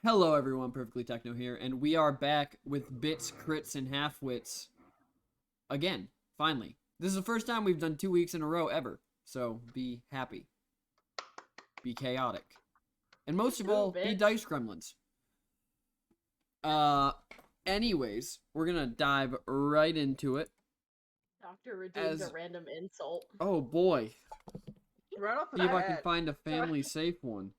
Hello everyone, Perfectly Techno here, and we are back with Bits, Crits, and Halfwits again, finally. This is the first time we've done 2 weeks in a row ever, so be happy. Be chaotic. And most of all, be Dice Gremlins. Uh, anyways, we're gonna dive right into it. Doctor redeemed a random insult. Oh boy. Right off the See if I can find a family safe one.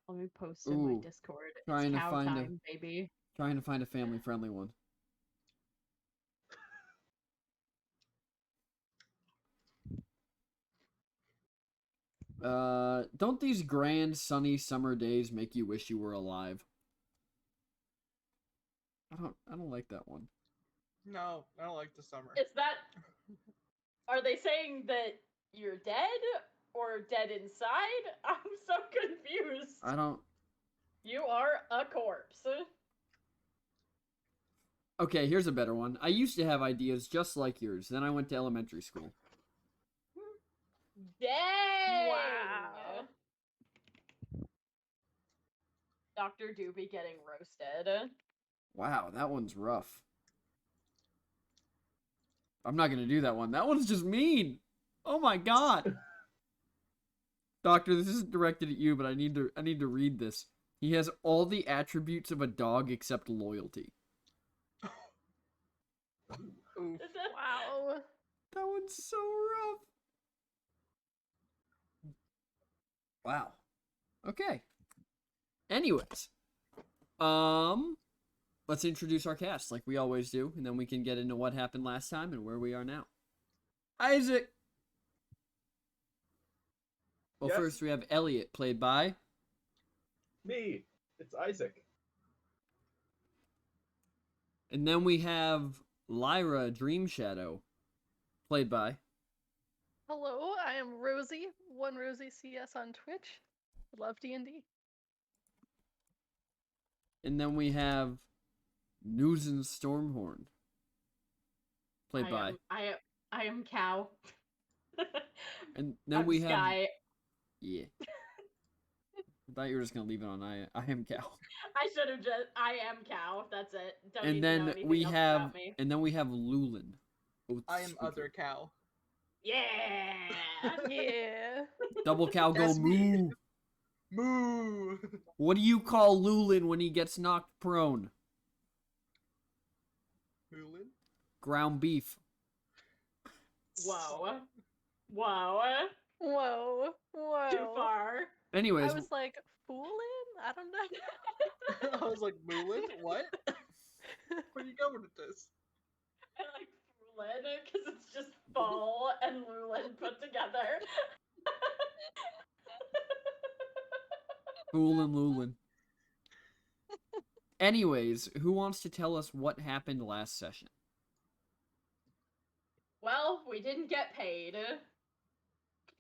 Let me post in my Discord. Trying it's to cow find time, baby. Trying to find a family-friendly one. Don't these grand sunny summer days make you wish you were alive? I don't like that one. No, I don't like the summer. Is that... Are they saying that you're dead? Or dead inside? I'm so confused. I don't... You are a corpse. Okay, here's a better one. I used to have ideas just like yours. Then I went to elementary school. Dang! Wow. Dr. Doobie getting roasted. Wow, that one's rough. I'm not gonna do that one. That one's just mean. Oh my god. Doctor, this isn't directed at you, but I need to read this. He has all the attributes of a dog except loyalty. Wow. That one's so rough. Wow. Okay. Anyways. Let's introduce our cast like we always do, and then we can get into what happened last time and where we are now. Isaac! Well, Yes? first we have Elliot, played by... Me. It's Isaac. And then we have Lyra, Dream Shadow, played by... Hello, I am Rosie, one Rosie CS on Twitch. Love D&D. And then we have Newsen Stormhorn, played by... I am Cow. And then I'm we have... Sky. Yeah. I thought you were just gonna leave it on I am Cow. I should have just... I am Cow. That's it. Don't And need to know then anything we else have... about me. And then we have Lulin. I am other cow. Yeah! Yeah. Double cow go That's me. moo. Moo! What do you call Lulin when he gets knocked prone? Moolin? Ground beef. Whoa. Whoa. Whoa. Whoa. Too far. Anyways, I was like, foolin'? I don't know. I was like, Moolin? What? Where are you going with this? I like Lulin because it's just fall and Lulin put together. Foolin' Lulin. Anyways, who wants to tell us what happened last session? Well, we didn't get paid.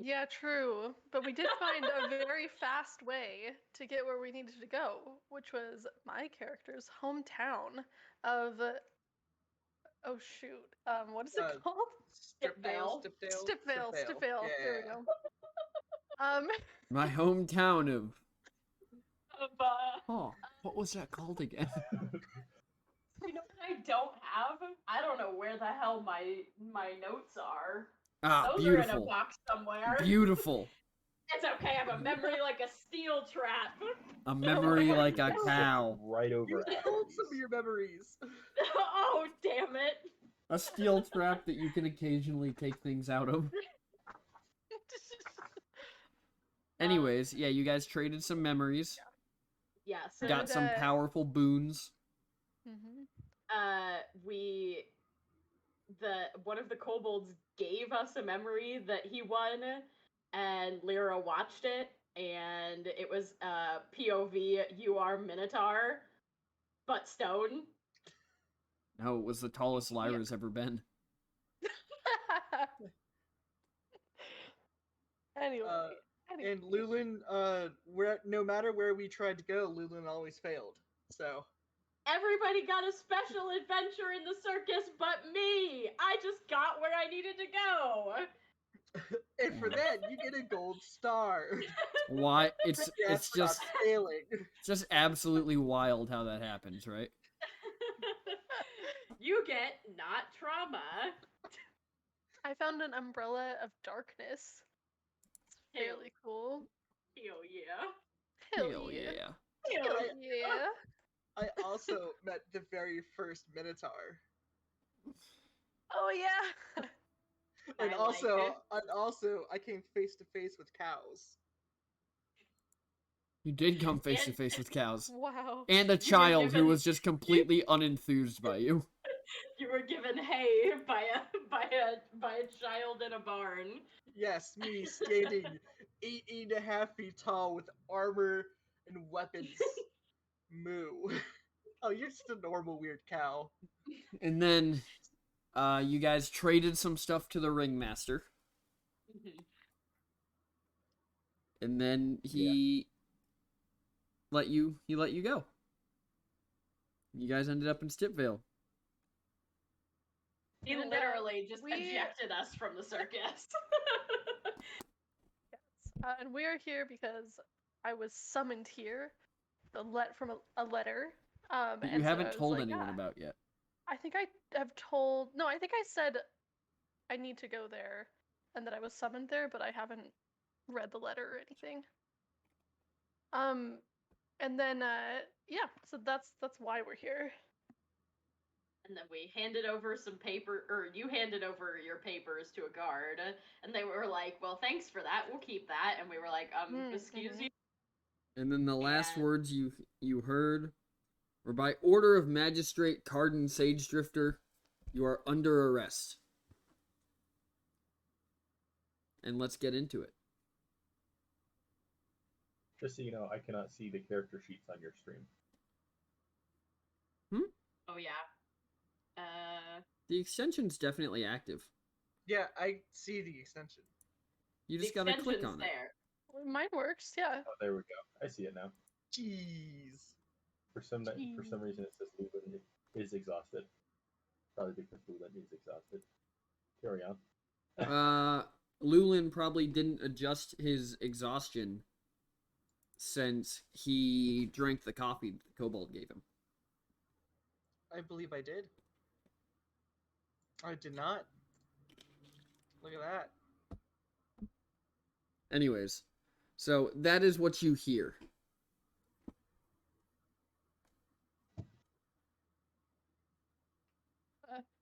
Yeah, true. But we did find a very fast way to get where we needed to go, which was my character's hometown of... Oh, shoot. What is it called? Stipvale. Stipvale. Yeah. There we go. My hometown of... But, Oh, what was that called again? you know what I don't have? I don't know where the hell my notes are. Ah, Those are in a beautiful. box somewhere. Beautiful. It's okay, I have a memory like a steel trap. A memory like a cow. Right over You told Applebee's. some of your memories. Oh, damn it. A steel trap that you can occasionally take things out of. Anyways, yeah, you guys traded some memories. Yes. Got some powerful boons. Mhm. One of the kobolds gave us a memory that he won, and Lyra watched it, and it was POV, you are Minotaur, but stone. No, it was the tallest Lyra's ever been. Anyway. And Lulin, no matter where we tried to go, Lulin always failed. So. Everybody got a special adventure in the circus but me. I just got where I needed to go. And for that, you get a gold star. Why? It's Yes, for not just failing. it's just absolutely wild how that happens, right? You get not trauma. I found an umbrella of darkness. It's Ew. fairly cool. Hell yeah. Hell yeah. Hell I- Yeah. I also met the very first Minotaur. Oh yeah. And I also, like it. I came face to face with cows. You did come face to And- face with cows. Wow. And a were child who given- was just completely unenthused by you. You were given hay by a child in a barn. Yes, me standing 8.5 feet tall with armor and weapons. Moo. Oh, you're just a normal weird cow. And then you guys traded some stuff to the ringmaster. And then he let you go. You guys ended up in Stipvale. He And, literally just we- ejected us from the circus. Yes. And we are here because I was summoned here, from a letter. That you and so I haven't was told like, anyone "Ah." about yet. I think I have told. No, I think I said I need to go there, and that I was summoned there, but I haven't read the letter or anything. And then yeah, so that's why we're here. And then we handed over some paper, or you handed over your papers to a guard, and they were like, "Well, thanks for that. We'll keep that." And we were like, "Excuse you." And then the last And- words you heard were, by order of Magistrate Carden Sage Drifter, you are under arrest. And let's get into it. Just so you know, I cannot see the character sheets on your stream. Oh yeah. The extension's definitely active. Yeah, I see the extension. You The just gotta click extension's on it. there. Mine works, yeah. Oh, there we go. I see it now. Jeez. For some reason, it says Lulan is exhausted. Probably because Lulan is exhausted. Carry on. Lulin probably didn't adjust his exhaustion since he drank the coffee the kobold gave him. I believe I did. I did not. Look at that. Anyways, so that is what you hear.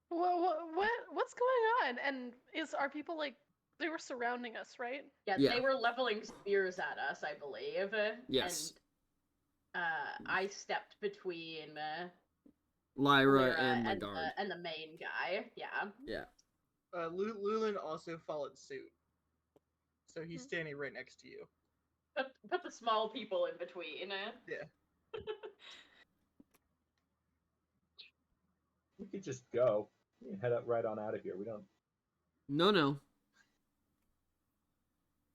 What's going on? And are people like, they were surrounding us, right? Yeah, Yeah. they were leveling spears at us, I believe. Yes. And I stepped between Lyra Lyra and the guard. and the main guy. Yeah. Yeah. Lulin also followed suit. So he's standing right next to you. Put the small people in between. Yeah. We could just go. We can head up right on out of here. We don't. No.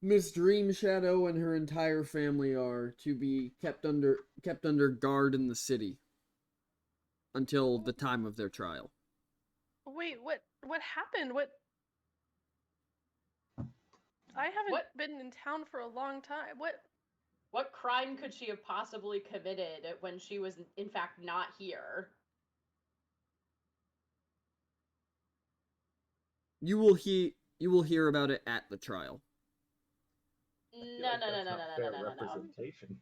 Miss Dream Shadow and her entire family are to be kept under guard in the city until the time of their trial. Wait, what happened? I haven't been in town for a long time. What crime could she have possibly committed when she was in fact not here? You will hear about it at the trial. I feel No, like no, no, that's no, not no, no, fair no, no, no. representation.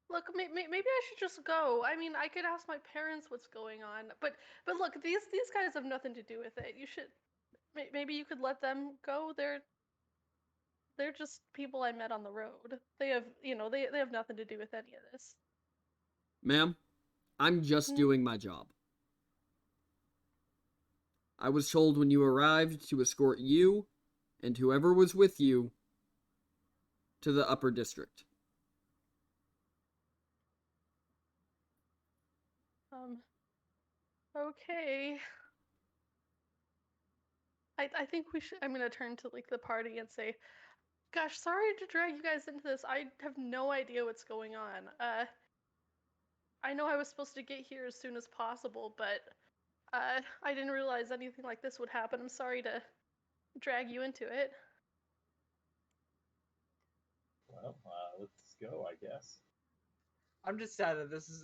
Look, maybe I should just go. I mean, I could ask my parents what's going on, but look, these guys have nothing to do with it. You should maybe you could let them go. They're just people I met on the road. They have they have nothing to do with any of this. Ma'am, I'm just doing my job. I was told when you arrived to escort you and whoever was with you to the upper district. Okay. I think I'm gonna turn to like the party and say, gosh, sorry to drag you guys into this. I have no idea what's going on. I know I was supposed to get here as soon as possible, but I didn't realize anything like this would happen. I'm sorry to drag you into it. Well, let's go, I guess. I'm just sad that this is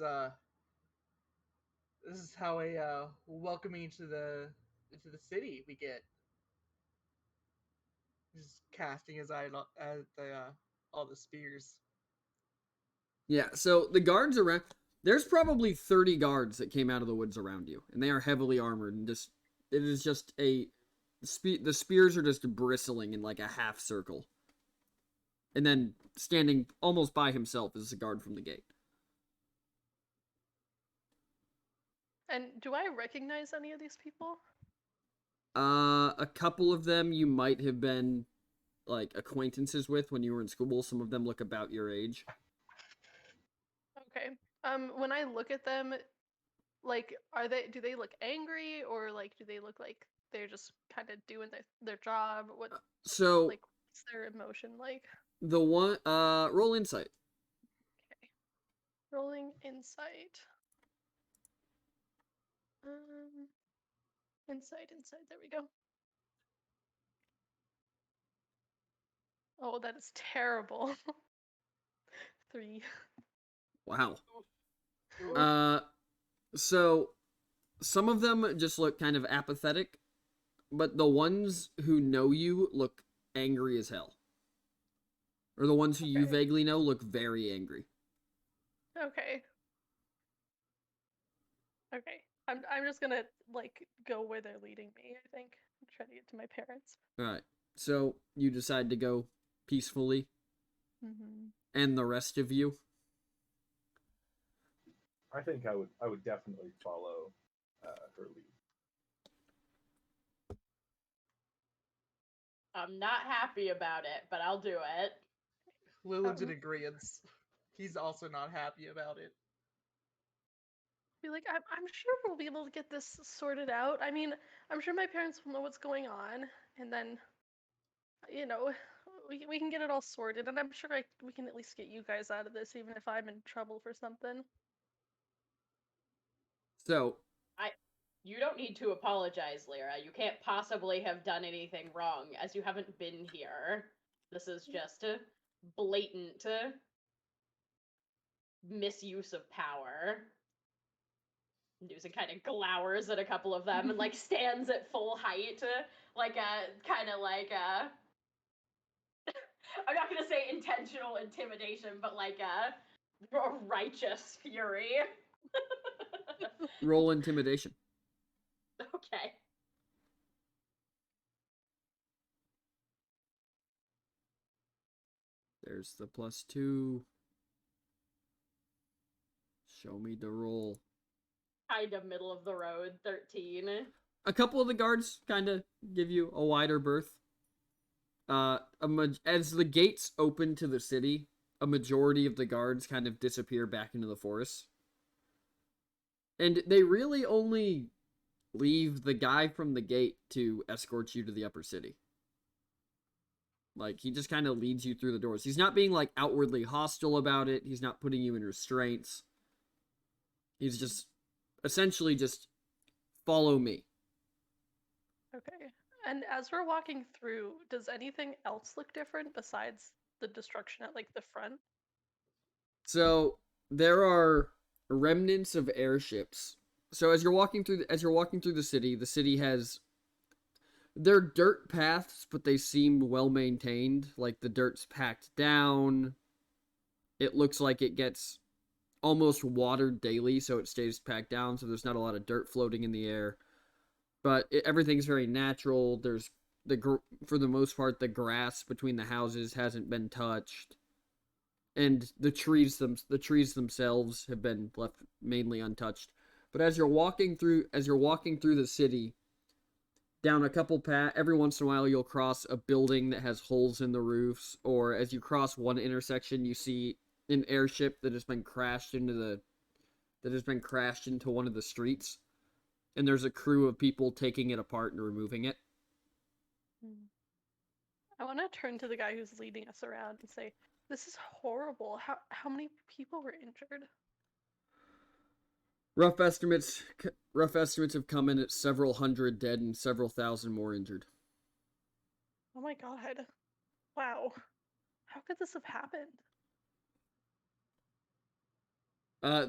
how a welcoming into the city we get. Just casting his eye at the all the spears. Yeah, so the guards around. There's probably 30 guards that came out of the woods around you, and they are heavily armored. And just it is just a the spears are just bristling in like a half circle. And then standing almost by himself is a guard from the gate. And do I recognize any of these people? A couple of them you might have been like acquaintances with when you were in school. Some of them look about your age. Okay. When I look at them, like, do they look angry, or like do they look like they're just kind of doing their job? What So like what's their emotion like? the one roll insight. Okay. Rolling insight. Um, insight. There we go. Oh, that is terrible. 3. Wow. Ooh. So some of them just look kind of apathetic, but the ones who know you look angry as hell. Or the ones who you Okay. vaguely know look very angry. Okay. Okay. I'm just gonna like go where they're leading me, I think. Try to get to my parents. Alright. So you decide to go peacefully, Mm-hmm. and the rest of you. I think I would definitely follow her lead. I'm not happy about it, but I'll do it. Lillard's in agreement. He's also not happy about it. Be like, I'm sure we'll be able to get this sorted out. I mean, I'm sure my parents will know what's going on, and then, you know, we can get it all sorted, and I'm sure we can at least get you guys out of this, even if I'm in trouble for something. So You don't need to apologize, Lyra. You can't possibly have done anything wrong, as you haven't been here. This is just a blatant misuse of power. Newsom kind of glowers at a couple of them and like stands at full height, like a kind of like a. I'm not gonna say intentional intimidation, but like a righteous fury. roll intimidation. Okay. There's the +2. Show me the roll. Kind of middle of the road, 13. A couple of the guards kind of give you a wider berth. As the gates open to the city, a majority of the guards kind of disappear back into the forest. And they really only leave the guy from the gate to escort you to the upper city. Like, he just kind of leads you through the doors. He's not being, like, outwardly hostile about it. He's not putting you in restraints. He's just, essentially just, follow me. Okay. And as we're walking through, does anything else look different besides the destruction at like the front? So, there are remnants of airships. So as you're walking through the city has they're dirt paths, but they seem well maintained. Like the dirt's packed down. It looks like it gets almost watered daily, so it stays packed down, so there's not a lot of dirt floating in the air. But everything's very natural. There's for the most part, the grass between the houses hasn't been touched, and the trees themselves have been left mainly untouched. But as you're walking through the city, down a couple every once in a while you'll cross a building that has holes in the roofs, or as you cross one intersection you see an airship that has been crashed into one of the streets, and there's a crew of people taking it apart and removing it. I want to turn to the guy who's leading us around and say, "This is horrible. How many people were injured?" Rough estimates have come in at several hundred dead and several thousand more injured. Oh my god. Wow. How could this have happened?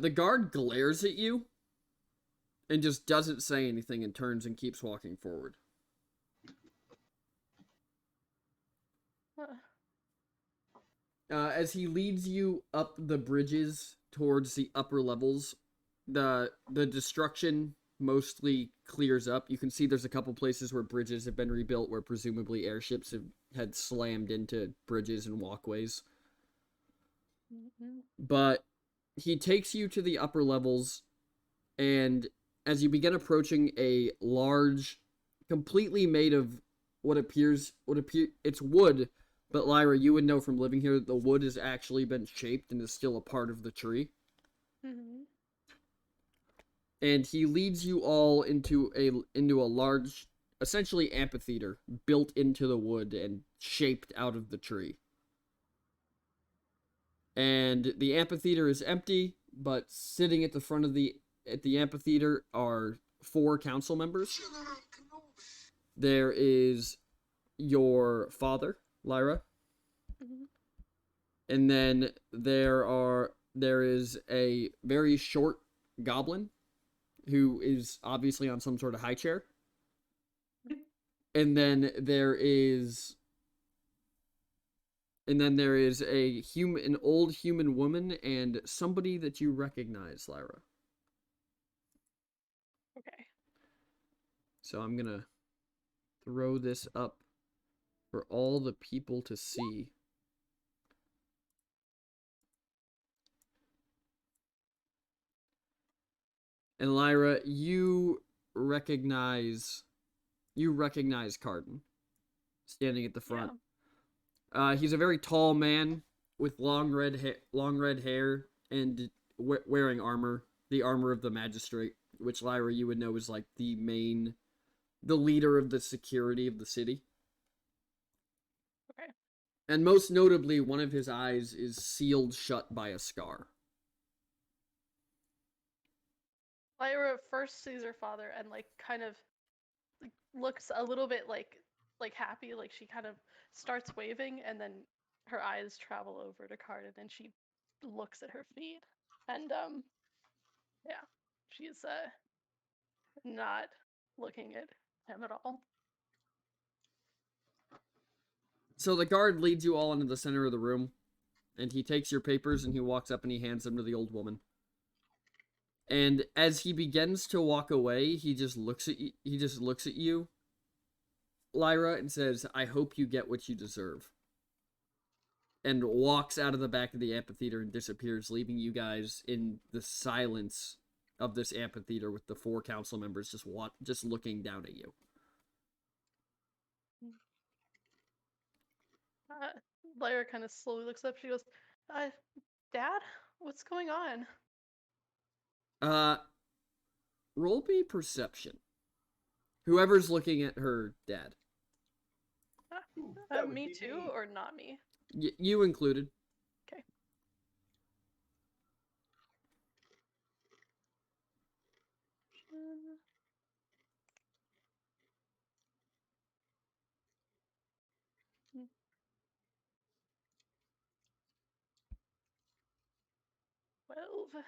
The guard glares at you and just doesn't say anything and turns and keeps walking forward. As he leads you up the bridges towards the upper levels, the destruction mostly clears up. You can see there's a couple places where bridges have been rebuilt, where presumably airships had slammed into bridges and walkways. Mm-hmm. But he takes you to the upper levels, and as you begin approaching a large, completely made of it's wood, but Lyra, you would know from living here that the wood has actually been shaped and is still a part of the tree. Mm-hmm. And he leads you all into a large, essentially amphitheater built into the wood and shaped out of the tree. And the amphitheater is empty, but sitting at the front of the amphitheater are 4 council members. There is your father, Lyra. Mm-hmm. And then there is a very short goblin who is obviously on some sort of high chair. And then there is an old human woman and somebody that you recognize, Lyra. Okay. So I'm gonna throw this up for all the people to see. And Lyra, you recognize Carden standing at the front. Yeah. He's a very tall man with long red hair and wearing armor, the armor of the magistrate, which Lyra you would know is like the leader of the security of the city. Okay. And most notably, one of his eyes is sealed shut by a scar. Lyra first sees her father and like kind of like, looks a little bit like happy, like she kind of starts waving, and then her eyes travel over to Carden and she looks at her feet, and yeah, she's not looking at him at all. So the guard leads you all into the center of the room, and he takes your papers and he walks up and he hands them to the old woman. And as he begins to walk away, he just looks at you, Lyra, and says, "I hope you get what you deserve." And walks out of the back of the amphitheater and disappears, leaving you guys in the silence of this amphitheater with the 4 council members just looking down at you. Lyra kind of slowly looks up. She goes, Dad, what's going on? Roll me perception. Whoever's looking at her dad. That would Me be too, me. or not me? You included. Okay. 12.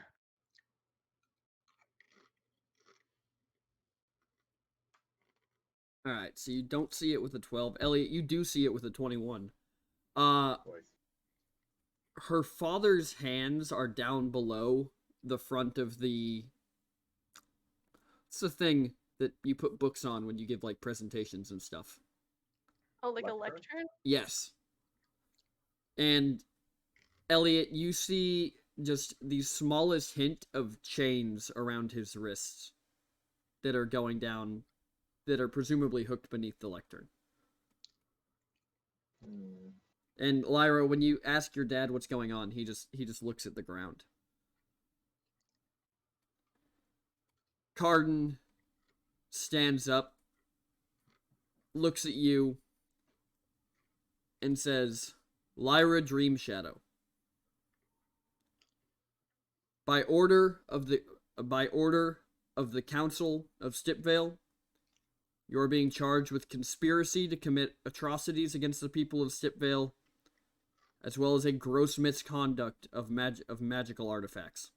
Alright, so you don't see it with a 12. Elliot, you do see it with a 21. Voice. Her father's hands are down below the front of the... It's the thing that you put books on when you give, like, presentations and stuff. Oh, like a Lectern? lectern? Yes. And, Elliot, you see just the smallest hint of chains around his wrists that are going down, that are presumably hooked beneath the lectern. Hmm. And Lyra, when you ask your dad what's going on, he just looks at the ground. Carden stands up, looks at you, and says, "Lyra Dreamshadow. By order of by order of the Council of Stipvale, you are being charged with conspiracy to commit atrocities against the people of Stipvale, as well as a gross misconduct of magical artifacts.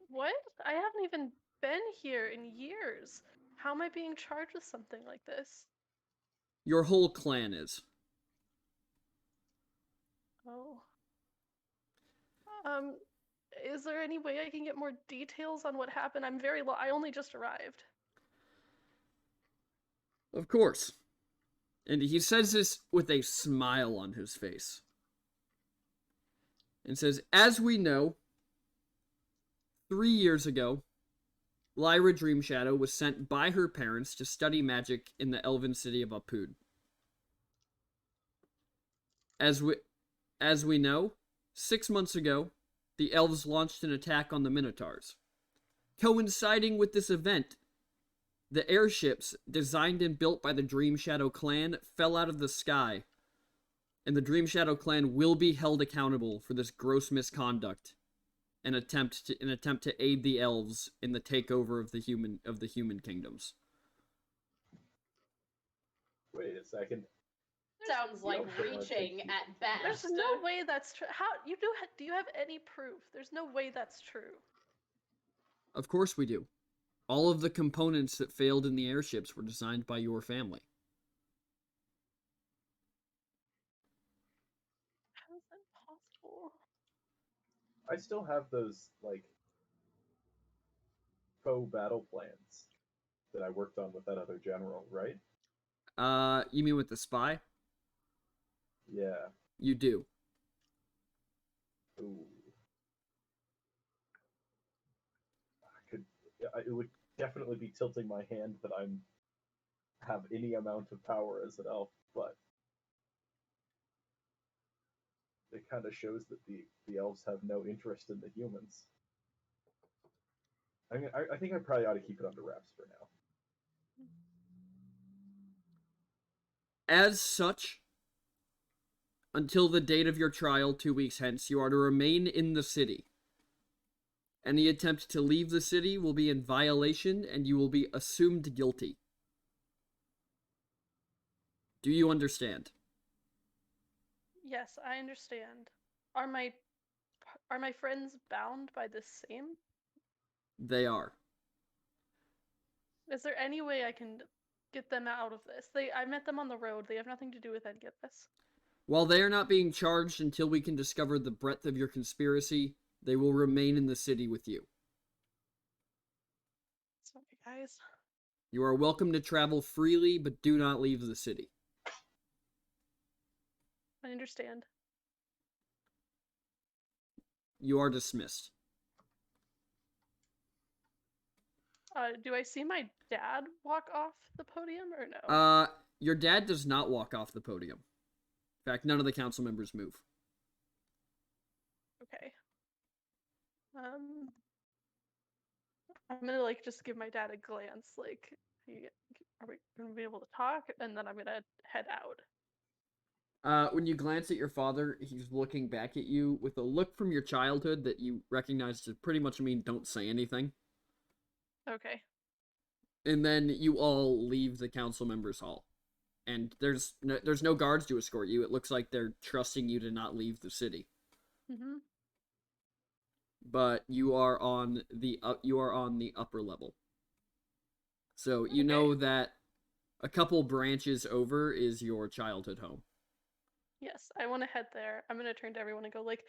What? I haven't even been here in years. How am I being charged with something like this? Your whole clan is. Oh. Is there any way I can get more details on what happened? I'm very I only just arrived. Of course. And he says this with a smile on his face. And says, as we know, 3 years ago, Lyra Dreamshadow was sent by her parents to study magic in the elven city of Apud. As we know, 6 months ago, the elves launched an attack on the Minotaurs. Coinciding with this event, the airships designed and built by the Dreamshadow clan fell out of the sky, and the Dreamshadow clan will be held accountable for this gross misconduct, an attempt to aid the elves in the takeover of the human kingdoms. Wait a second. Sounds like also want to reaching keep- at best. There's no way that's true. How you do you have any proof? There's no way that's true. Of course we do. All of the components that failed in the airships were designed by your family. How is that possible? I still have those like faux battle plans that I worked on with that other general, right? You mean with the spy? Yeah. You do. Ooh. It would definitely be tilting my hand that I'm have any amount of power as an elf, but it kind of shows that the elves have no interest in the humans. I think I probably ought to keep it under wraps for now. As such, until the date of your trial 2 weeks hence, you are to remain in the city. Any attempt to leave the city will be in violation, and you will be assumed guilty. Do you understand? Yes, I understand. Are my friends bound by the same? They are. Is there any way I can get them out of this? I met them on the road. They have nothing to do with any of this. While they are not being charged until we can discover the breadth of your conspiracy, they will remain in the city with you. Sorry, guys. You are welcome to travel freely, but do not leave the city. I understand. You are dismissed. Do I see my dad walk off the podium or no? Your dad does not walk off the podium. In fact, none of the council members move. Okay. I'm gonna like just give my dad a glance, like, are we gonna be able to talk? And then I'm gonna head out. When you glance at your father, he's looking back at you with a look from your childhood that you recognize to pretty much mean don't say anything. Okay. And then you all leave the council members' hall. And there's no guards to escort you. It looks like they're trusting you to not leave the city. Mm-hmm. But you are on the upper level. So you Okay. know that a couple branches over is your childhood home. Yes, I want to head there. I'm gonna turn to everyone and go like,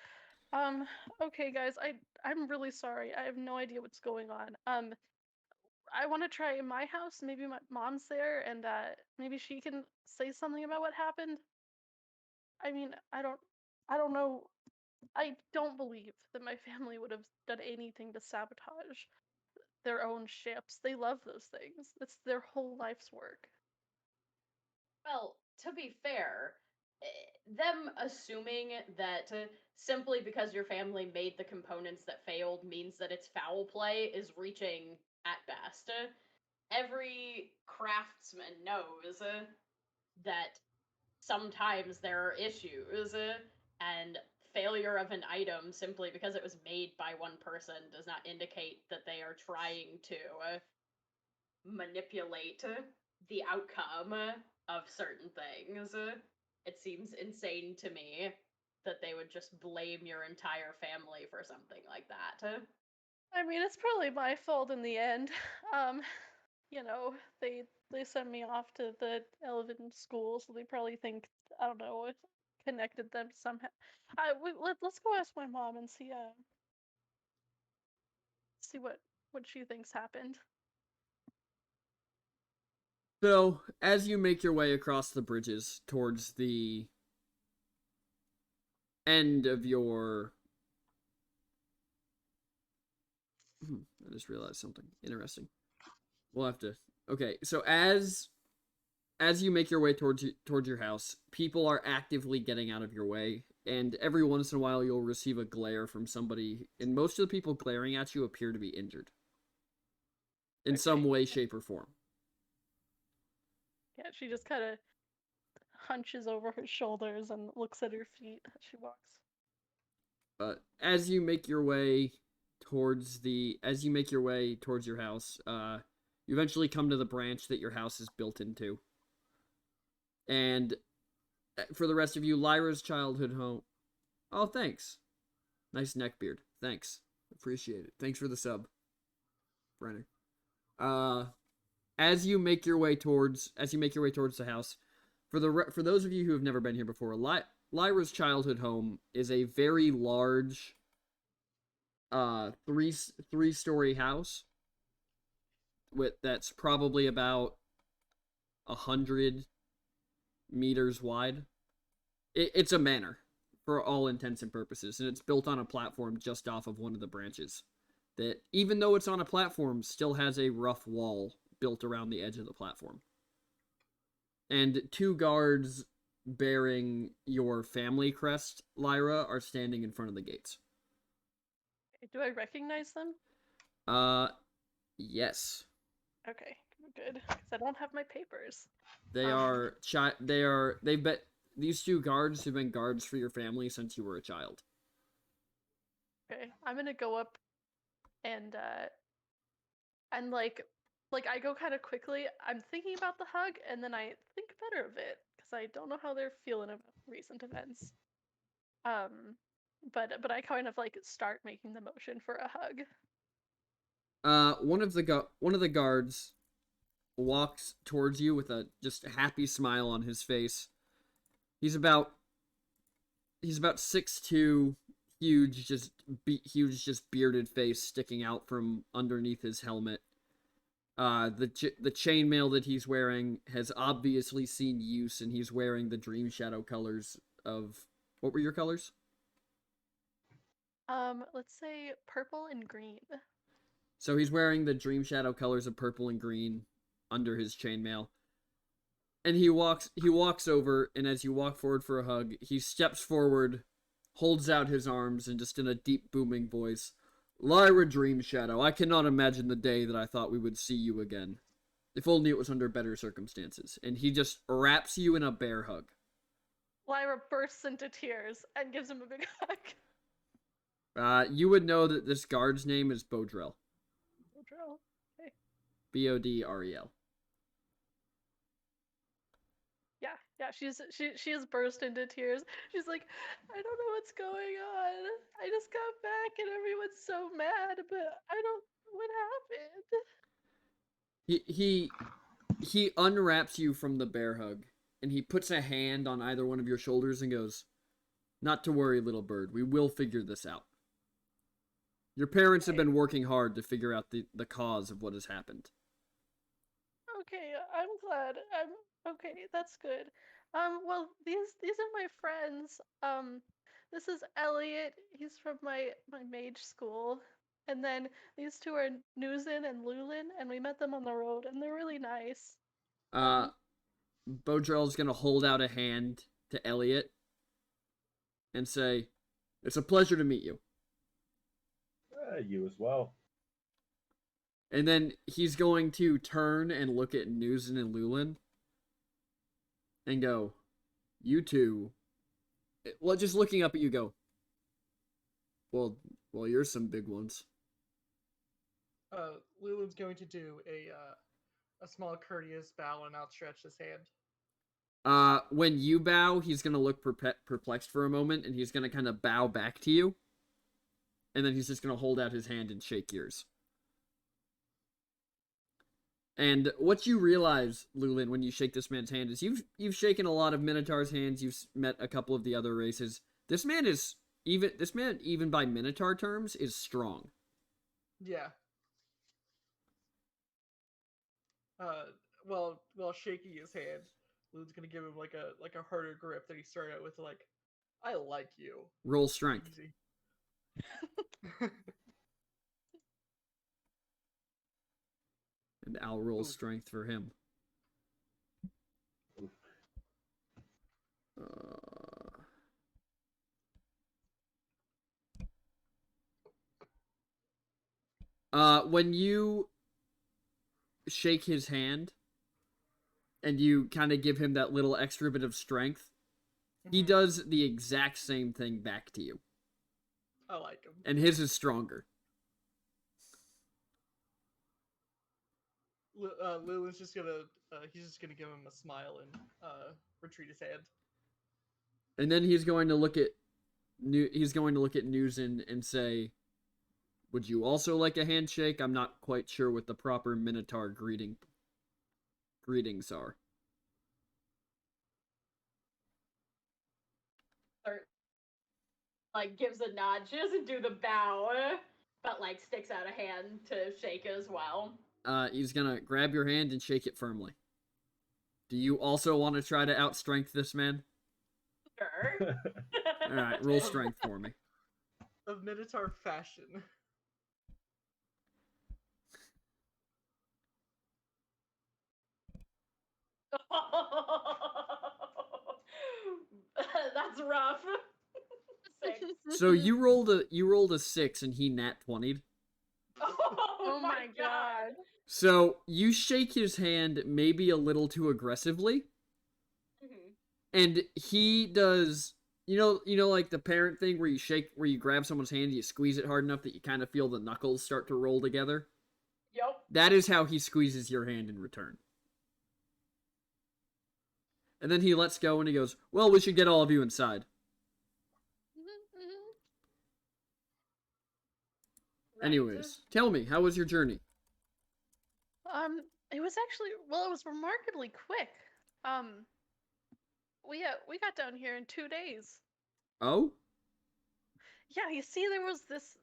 okay, guys, I'm really sorry. I have no idea what's going on. I want to try my house. Maybe my mom's there, and maybe she can say something about what happened. I mean, I don't know. I don't believe that my family would have done anything to sabotage their own ships. They love those things. It's their whole life's work. Well, to be fair, them assuming that simply because your family made the components that failed means that it's foul play is reaching at best. Every craftsman knows that sometimes there are issues, and failure of an item simply because it was made by one person does not indicate that they are trying to manipulate the outcome of certain things. It seems insane to me that they would just blame your entire family for something like that. I mean, it's probably my fault in the end. Um, you know, they sent me off to the Elven school, so they probably think, I don't know, it connected them somehow. Let's go ask my mom and see what she thinks happened. So, as you make your way across the bridges towards the end of your... I just realized something interesting. We'll have to... Okay, so as you make your way towards your house, people are actively getting out of your way, and every once in a while you'll receive a glare from somebody, and most of the people glaring at you appear to be injured. In some way, shape, or form. Yeah, she just kind of hunches over her shoulders and looks at her feet as she walks. As you make your way towards your house, you eventually come to the branch that your house is built into. And for the rest of you, Lyra's childhood home. Oh, thanks. Nice neck beard. Thanks. Appreciate it. Thanks for the sub, Brenner. As you make your way towards the house, for those of you who have never been here before, Lyra's childhood home is a very large, three-story house that's probably about 100 meters wide. It's a manor for all intents and purposes, and it's built on a platform just off of one of the branches that, even though it's on a platform, still has a rough wall built around the edge of the platform. And 2 guards bearing your family crest, Lyra, are standing in front of the gates. Do I recognize them? Yes. Okay, good. Because I don't have my papers. These 2 guards have been guards for your family since you were a child. Okay, I'm gonna go up and like I go kind of quickly. I'm thinking about the hug, and then I think better of it because I don't know how they're feeling about recent events. But I kind of like start making the motion for a hug. One of the guards walks towards you with a just happy smile on his face. He's about 6'2", huge, just bearded face sticking out from underneath his helmet. The chainmail that he's wearing has obviously seen use, and he's wearing the Dream Shadow colors of... What were your colors? Let's say purple and green. So he's wearing the Dream Shadow colors of purple and green under his chainmail. And he walks over, and as you walk forward for a hug, he steps forward, holds out his arms, and just in a deep booming voice, "Lyra Dream Shadow, I cannot imagine the day that I thought we would see you again. If only it was under better circumstances." And he just wraps you in a bear hug. Lyra bursts into tears and gives him a big hug. You would know that this guard's name is Bodrel. Bodrel. Okay. Bodrel. Yeah, she has burst into tears. She's like, I don't know what's going on. I just got back and everyone's so mad, but I don't what happened. He unwraps you from the bear hug, and he puts a hand on either one of your shoulders and goes, "Not to worry, little bird. We will figure this out. Your parents have been working hard to figure out the cause of what has happened." Okay, I'm glad. Okay, that's good. Well, these are my friends. This is Elliot. He's from my mage school. And then these 2 are Nuzin and Lulin, and we met them on the road, and they're really nice. Bodrel's gonna hold out a hand to Elliot and say, "It's a pleasure to meet you." You as well. And then he's going to turn and look at Nuzin and Lulin and go, "You two..." Well, just looking up at you, go, Well, you're some big ones. Lulin's going to do a small courteous bow and outstretch his hand. When you bow, he's gonna look perplexed for a moment, and he's gonna kind of bow back to you, and then he's just gonna hold out his hand and shake yours. And what you realize, Lulin, when you shake this man's hand is you've shaken a lot of Minotaur's hands. You've met a couple of the other races. This man even by Minotaur terms is strong. Yeah. While shaking his hand, Lulin's gonna give him like a harder grip that he started out with. Like, I like you. Roll strength. Easy. And I'll roll Ooh. strength for him. When you shake his hand and you kind of give him that little extra bit of strength, he does the exact same thing back to you. I like him. And his is stronger. Lulin's just gonna he's just gonna give him a smile and retreat his hand. And then he's going to look at Newson and say, "Would you also like a handshake? I'm not quite sure what the proper Minotaur greetings are." Like gives a nod. She doesn't do the bow, but like sticks out a hand to shake as well. He's gonna grab your hand and shake it firmly. Do you also want to try to outstrength this man? Sure. All right, roll strength for me. Of Minotaur fashion. That's rough. 6. So you rolled a 6 and he nat 20'd. Oh my god. So you shake his hand maybe a little too aggressively, and he does. You know, like the parent thing where you grab someone's hand, you squeeze it hard enough that you kind of feel the knuckles start to roll together. Yep. That is how he squeezes your hand in return. And then he lets go and he goes, "Well, we should get all of you inside." Right. Anyways, tell me, how was your journey? It was actually, well, it was remarkably quick. We got down here in 2 days. Oh? Yeah, you see, there was this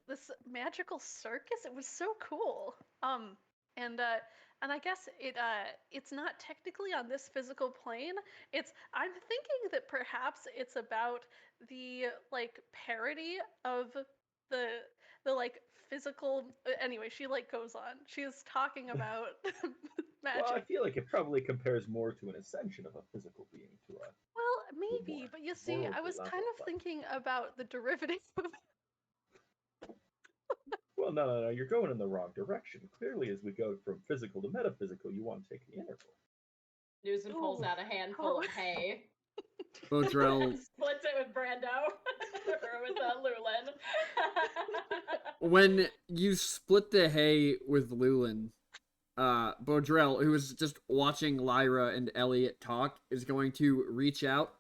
magical circus. It was so cool. And I guess it's not technically on this physical plane. I'm thinking that perhaps it's about the like parody of the like physical. Anyway, she like goes on. She is talking about magic. Well, I feel like it probably compares more to an ascension of a physical being to a. Well, maybe, but you see, I was kind of thinking about the derivative of. Well, no, you're going in the wrong direction. Clearly, as we go from physical to metaphysical, you want to take the integral. Newsom pulls out a handful of hay. Baudrell. Splits it with Brando. Or with Lulin. When you split the hay with Lulin, Baudrell, who is just watching Lyra and Elliot talk, is going to reach out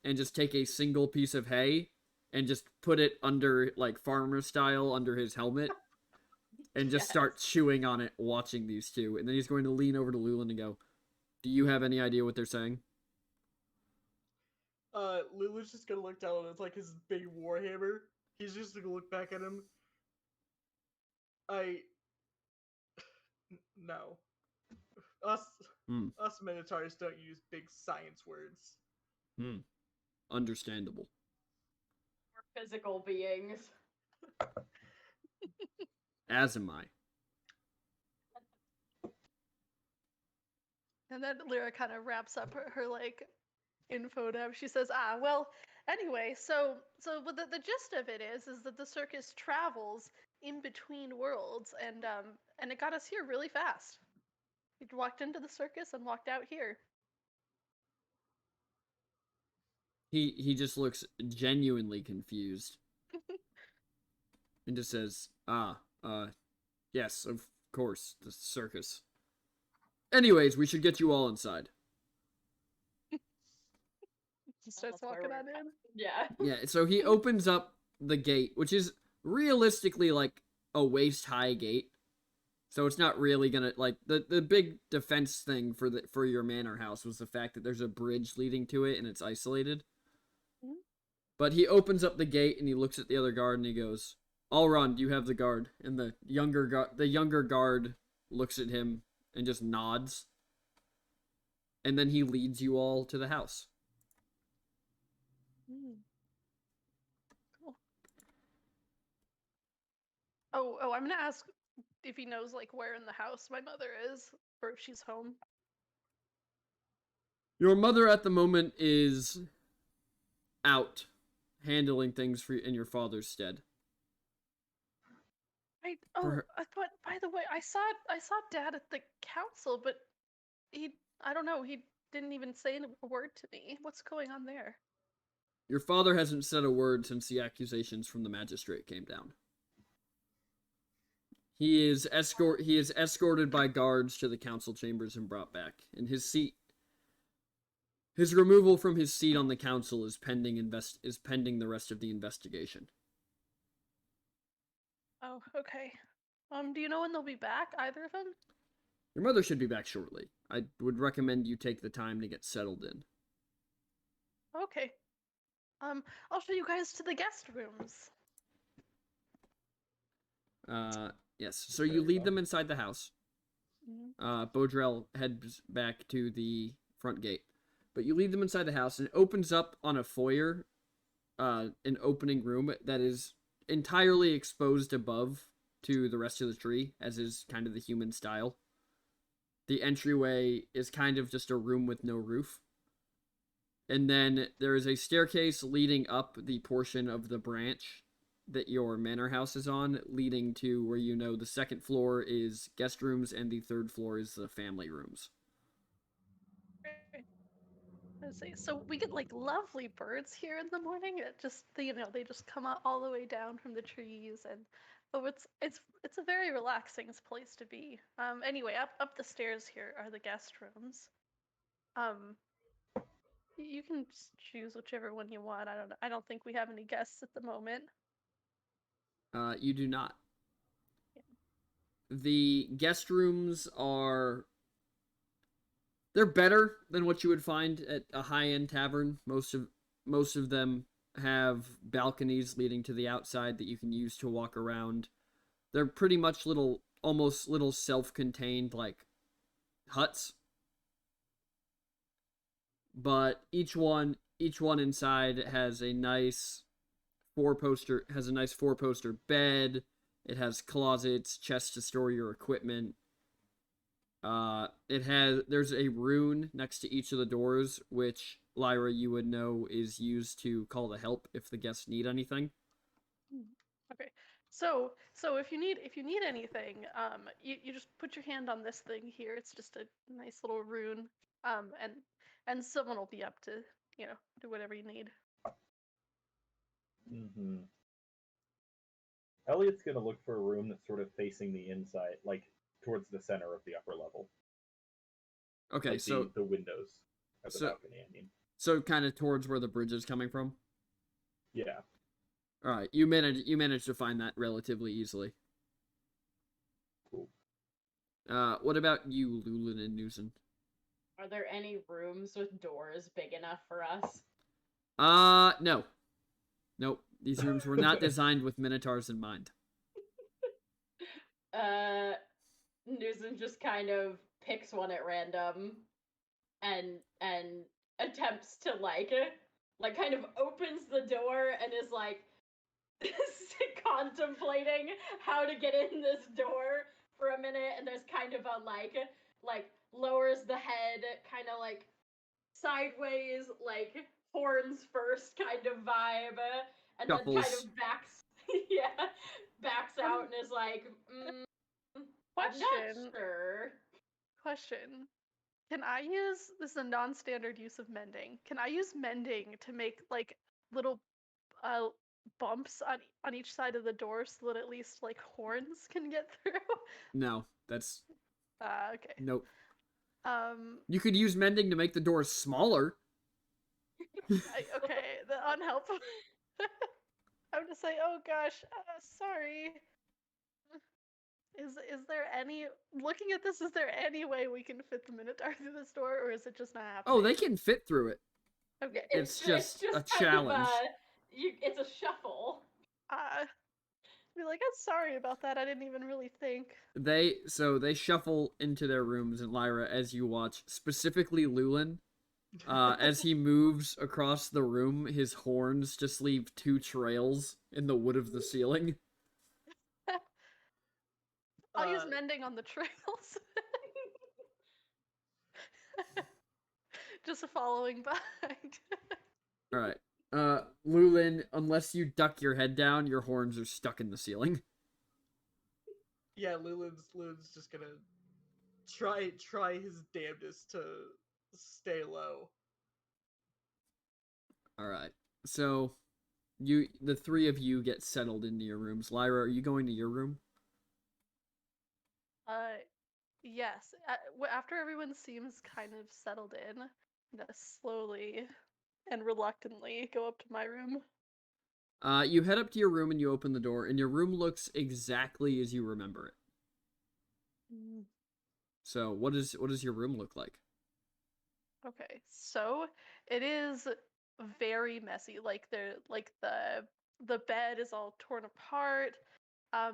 and just take a single piece of hay and just put it under, like, farmer style, under his helmet, and just start chewing on it, watching these two. And then he's going to lean over to Lulin and go, "Do you have any idea what they're saying?" Lulu's just gonna look down and it's like his big warhammer. He's just gonna look back at him. No. Us Minotaurs don't use big science words. Understandable. We're physical beings. As am I. And then Lyra kind of wraps up her like info dump. She says, well, anyway, so the gist of it is that the circus travels in between worlds, and it got us here really fast. We walked into the circus and walked out here. He just looks genuinely confused. and just says, yes, of course, the circus. Anyways, we should get you all inside. He starts That's where walking we're on in. Yeah. Yeah, so he opens up the gate, which is realistically like a waist-high gate. So it's not really gonna like the big defense thing for your manor house was the fact that there's a bridge leading to it and it's isolated. Mhm. But he opens up the gate and he looks at the other guard and he goes, "I'll run. You have the guard." And the younger guard looks at him and just nods. And then he leads you all to the house. Cool. Oh, I'm gonna ask if he knows like where in the house my mother is, or if she's home. Your mother at the moment is out handling things in your father's stead. I thought, by the way, I saw Dad at the council, but I don't know, he didn't even say a word to me. What's going on there? Your father hasn't said a word since the accusations from the magistrate came down. He is escorted by guards to the council chambers and brought back. And his removal from his seat on the council is pending the rest of the investigation. Oh, okay. Do you know when they'll be back, either of them? Your mother should be back shortly. I would recommend you take the time to get settled in. Okay. I'll show you guys to the guest rooms. Yes. So you lead them inside the house. Mm-hmm. Bodrell heads back to the front gate. But you lead them inside the house and it opens up on a foyer, an opening room that is entirely exposed above to the rest of the tree, as is kind of the human style. The entryway is kind of just a room with no roof. And then there is a staircase leading up the portion of the branch that your manor house is on, leading to where you know the second floor is guest rooms and the third floor is the family rooms. Let's see. So we get like lovely birds here in the morning. It just they just come out all the way down from the trees, and it's a very relaxing place to be. Anyway, up the stairs here are the guest rooms. You can choose whichever one you want. I don't think we have any guests at the moment. You do not. Yeah. The guest rooms they're better than what you would find at a high-end tavern. Most of them have balconies leading to the outside that you can use to walk around. They're pretty much almost little self-contained like huts. But each one inside has a nice four-poster bed. It has closets, chests to store your equipment. There's a rune next to each of the doors, which Lyra, you would know, is used to call the help if the guests need anything. Okay. So if you need anything, you just put your hand on this thing here. It's just a nice little rune. And someone will be up to, do whatever you need. Mm-hmm. Elliot's gonna look for a room that's sort of facing the inside, like towards the center of the upper level. Okay, like so the windows of the balcony, I mean. So kind of towards where the bridge is coming from? Yeah. All right, you managed to find that relatively easily. Cool. What about you, Lulin and Newson? Are there any rooms with doors big enough for us? No. Nope. These rooms were not designed with minotaurs in mind. Newsom just kind of picks one at random and attempts to like kind of opens the door and is like contemplating how to get in this door for a minute, and there's kind of a like lowers the head kind of like sideways, like horns first kind of vibe, and then kind of backs out and is like, Question. I'm not sure. Question. Can I use, this is a non-standard use of mending. Can I use mending to make like little bumps on each side of the door so that at least like horns can get through? No, that's Okay. nope. Um, You could use mending to make the doors smaller. okay, the unhelpful. I'm just like, oh gosh, sorry. Is there any looking at this? Is there any way we can fit the Minotaur through this door, or is it just not happening? Oh, they can fit through it. Okay. It's just a kind challenge. Of, it's a shuffle. Be like, I'm sorry about that. I didn't even really think. They shuffle into their rooms, and Lyra, as you watch, specifically Lulin, as he moves across the room, his horns just leave 2 trails in the wood of the ceiling. I'll use mending on the trails. Just following behind. All right. Lulin, unless you duck your head down, your horns are stuck in the ceiling. Yeah, Lulin's just gonna try his damnedest to stay low. All right. So, the 3 of you get settled into your rooms. Lyra, are you going to your room? Yes. After everyone seems kind of settled in, I'm gonna slowly and reluctantly go up to my room. You head up to your room and you open the door, and your room looks exactly as you remember it. So, what does your room look like? Okay, so it is very messy. Like the bed is all torn apart.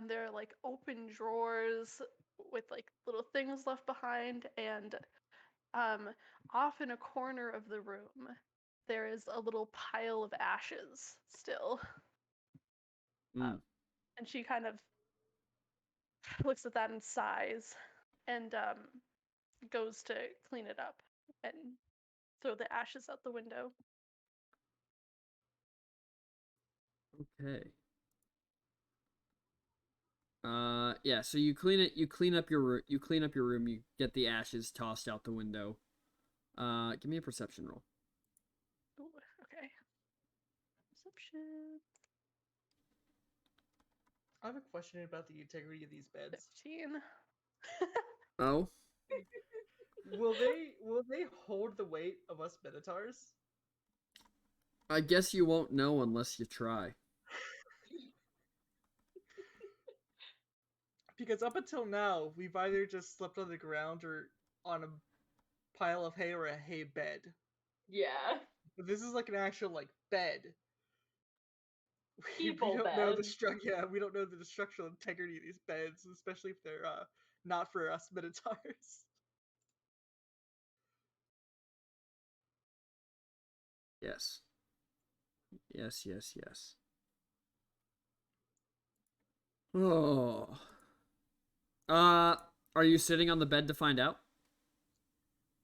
There are like open drawers with like little things left behind, and off in a corner of the room there is a little pile of ashes still. Mm. And she kind of looks at that and sighs, and goes to clean it up and throw the ashes out the window. Okay. Yeah, so you clean up your room, you get the ashes tossed out the window. Give me a perception roll. Ooh, okay. Perception. I have a question about the integrity of these beds. 15. Oh? Will they hold the weight of us Minotaurs? I guess you won't know unless you try. Because up until now, we've either just slept on the ground or on a pile of hay or a hay bed. Yeah. But this is like an actual like bed. We People don't know the bed. we don't know the structural integrity of these beds, especially if they're not for us Minotaurs. Yes. Yes. Oh. Are you sitting on the bed to find out?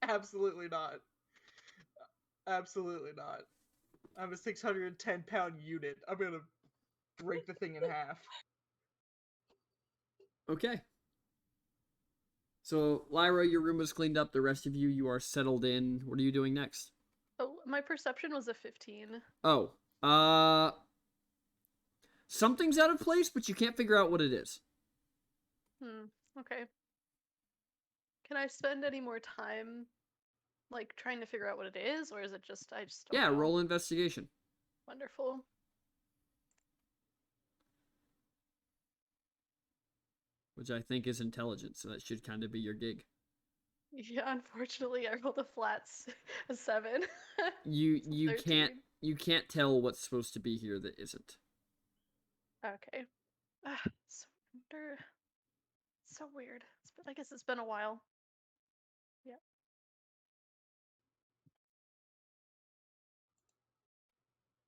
Absolutely not. Absolutely not. I'm a 610-pound unit. I'm gonna break the thing in half. Okay. So, Lyra, your room is cleaned up. The rest of you are settled in. What are you doing next? Oh, my perception was a 15. Oh. Something's out of place, but you can't figure out what it is. Okay. Can I spend any more time, like, trying to figure out what it is, or is it just, I just don't know? Roll investigation. Wonderful. Which I think is intelligence, so that should kind of be your gig. Yeah, unfortunately, I rolled a flat 7. You 13. can't tell what's supposed to be here that isn't. Okay. So weird. I guess it's been a while. Yeah.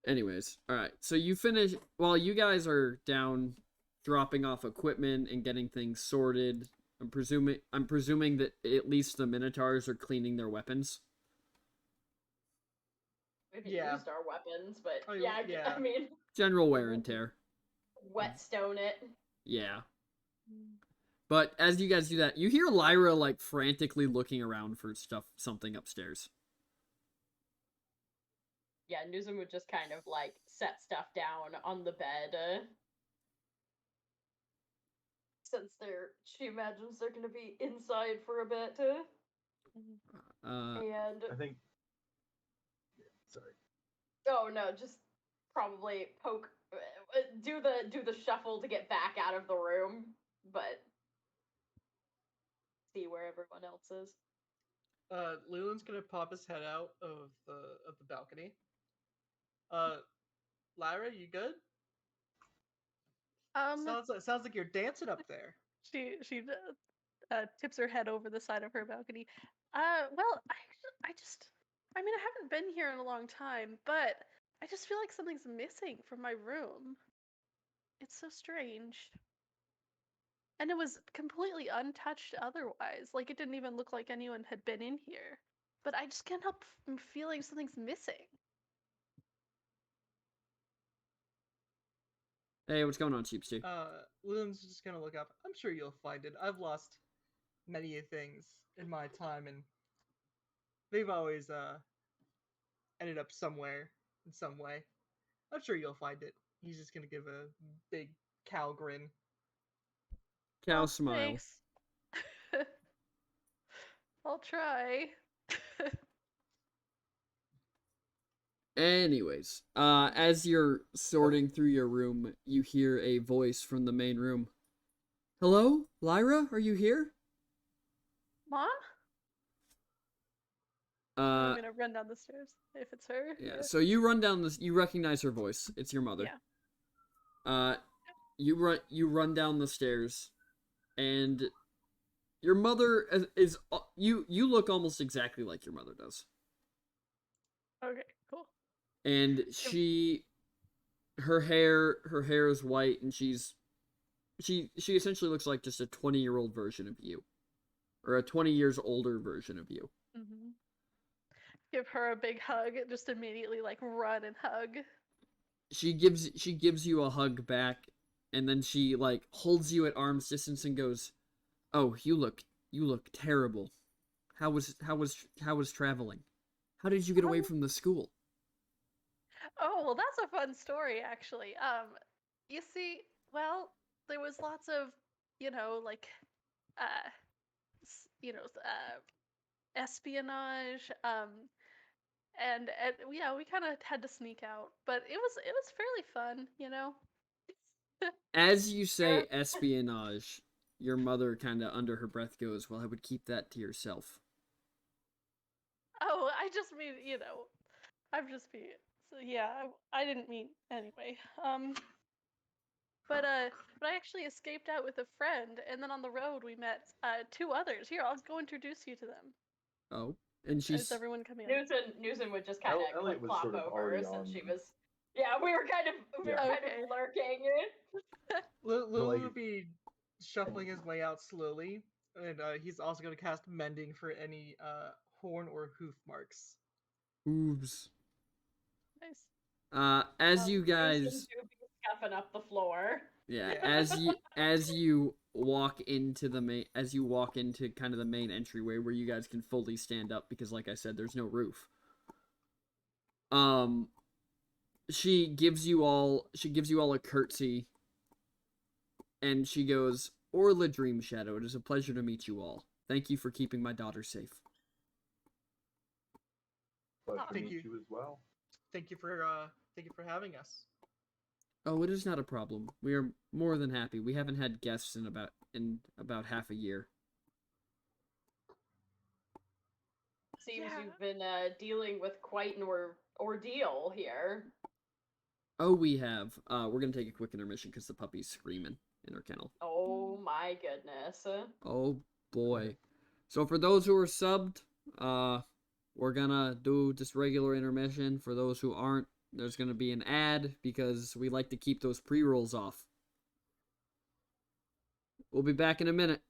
Anyways, all right. So you finish while you guys are down dropping off equipment and getting things sorted. I'm presuming that at least the Minotaurs are cleaning their weapons. We've Yeah. used our weapons, but I mean, yeah, yeah. I mean, General wear and tear. whetstone it. Yeah. But as you guys do that, you hear Lyra like frantically looking around for something upstairs. yeah, Newsom would just kind of like set stuff down on the bed. Since she imagines they're gonna be inside for a bit. And I think. Yeah, sorry. oh no, just probably poke, do the shuffle to get back out of the room, but see where everyone else is. Leland's gonna pop his head out of the balcony. Lyra, you good? Um, Sounds like you're dancing up there. she tips her head over the side of her balcony. Well, I mean, I haven't been here in a long time, but I just feel like something's missing from my room. It's so strange. And it was completely untouched otherwise. Like, it didn't even look like anyone had been in here. But I just can't help feeling something's missing. Hey, what's going on, Sheepsty? Leland's just gonna look up. I'm sure you'll find it. I've lost many things in my time, and they've always ended up somewhere in some way. I'm sure you'll find it. He's just gonna give a big cow grin. Cow Oh, smile. thanks. I'll try. Anyways, as you're sorting through your room, you hear a voice from the main room. Hello, Lyra, are you here? Mom? I'm gonna run down the stairs if it's her. Yeah. So you run down this. You recognize her voice. It's your mother. Yeah. You run down the stairs, and your mother is you. You look almost exactly like your mother does. Okay, cool. And her hair is white, and she essentially looks like just a 20-year-old version of you, or a 20 years older version of you. Mm-hmm. Give her a big hug. Just immediately like run and hug. She gives you a hug back, and then she like holds you at arm's distance and goes, "Oh, you look terrible. How was traveling? How did you get away from the school?" Oh, well, that's a fun story, actually. You see, well, there was lots of, like, uh, espionage, and yeah, we kind of had to sneak out, but it was fairly fun, you know. As you say espionage, your mother kind of under her breath goes, "Well, I would keep that to yourself." Oh, I just mean, I'm just being. So yeah, I didn't mean anyway. But I actually escaped out with a friend, and then on the road we met two others. Here, I'll go introduce you to them. Oh, and Is she's everyone coming in? Newsom would just kind of Elliot was plop sort of over already since on she them. was. Yeah, we were kind of lurking. Lulu like- would be shuffling his way out slowly, and he's also going to cast Mending for any horn or hoof marks. hooves. Nice. As you Newsom guys, do be scuffing up the floor. yeah, Yeah. as you walk into kind of the main entryway where you guys can fully stand up because, like I said, there's no roof. She gives you all a curtsy, and she goes, "Orla Dream Shadow, it is a pleasure to meet you all. Thank you for keeping my daughter safe." Pleasure to Thank meet you. you as well. Thank you for having us. Oh, it is not a problem. We are more than happy. We haven't had guests in about half a year. Seems Yeah. you've been dealing with quite an ordeal here. Oh, we have. We're gonna take a quick intermission because the puppy's screaming in her kennel. Oh my goodness. Oh boy. So for those who are subbed, we're gonna do just regular intermission. For those who aren't, there's gonna be an ad because we like to keep those pre-rolls off. We'll be back in a minute.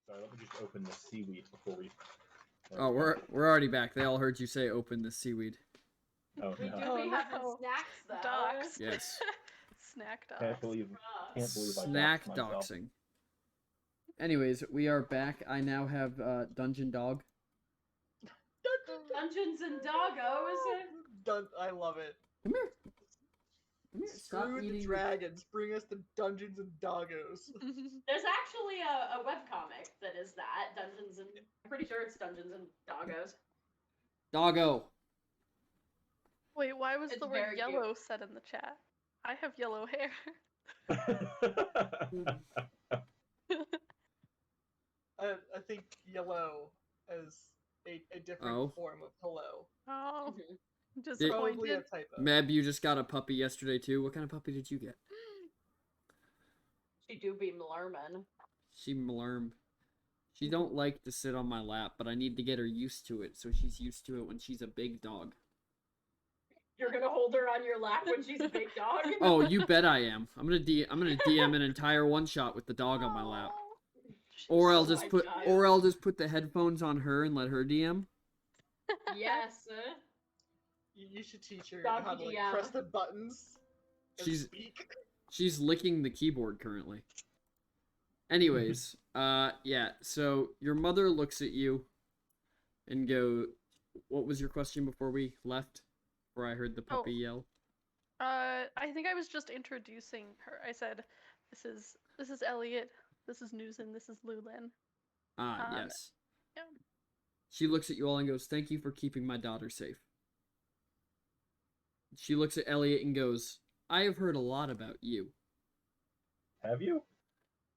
Sorry, let me just open the seaweed before we. Oh, we're already back. They all heard you say open the seaweed. Oh We no! do Oh, be having no. snacks though. Docs. Yes. Snack docs. Can't believe I Snack doxed myself. doxing. Anyways, we are back. I now have Dungeon Dog. Dungeons and Doggos. I love it. Come here. Come here. Stop Screw the eating. dragons. Bring us the Dungeons and Doggos. There's actually a webcomic that is that Dungeons and I'm pretty sure it's Dungeons and Doggos. Doggo. Wait, why was It's the word very cute. yellow said in the chat? I have yellow hair. I think yellow as a different Oh. form of hello. Oh, Did- Probably a disappointed. typo. Meb, you just got a puppy yesterday too. What kind of puppy did you get? She do be Mlerman. She Malurm. She don't like to sit on my lap, but I need to get her used to it, so she's used to it when she's a big dog. You're gonna hold her on your lap when she's a big dog? Oh, you bet I am. I'm gonna DM an entire one shot with the dog on my lap. Or I'll Oh just my put God. or I'll just put the headphones on her and let her DM. Yes. You should teach her Doggy how to like DM. press the buttons and She's- speak. She's licking the keyboard currently. Anyways, yeah, so your mother looks at you and what was your question before we left? Before I heard the puppy yell? I think I was just introducing her. I said, "This is Elliot. This is Newson. This is Lulin." Ah, Um, yes. yeah. She looks at you all and goes, "Thank you for keeping my daughter safe." She looks at Elliot and goes, "I have heard a lot about you." Have you?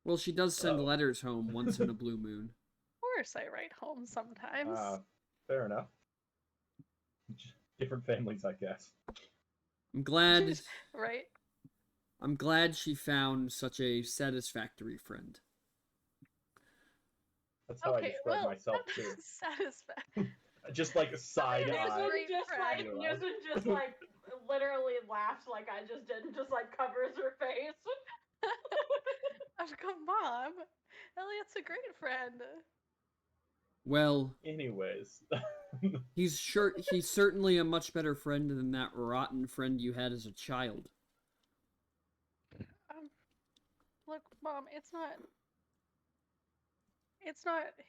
Well, she does send Oh. letters home once in a blue moon. Of course, I write home sometimes. Fair enough. Different families, I guess. I'm glad Right? I'm glad she found such a satisfactory friend. That's how I Okay, describe well, myself too. satisfaction. Just like a side Yusun eye. Great just like friend. Yusun just like literally laughs like I just did and just like covers her face. Come on, Elliot's a great friend. Well, Anyways. he's certainly a much better friend than that rotten friend you had as a child. Look, Mom, it's not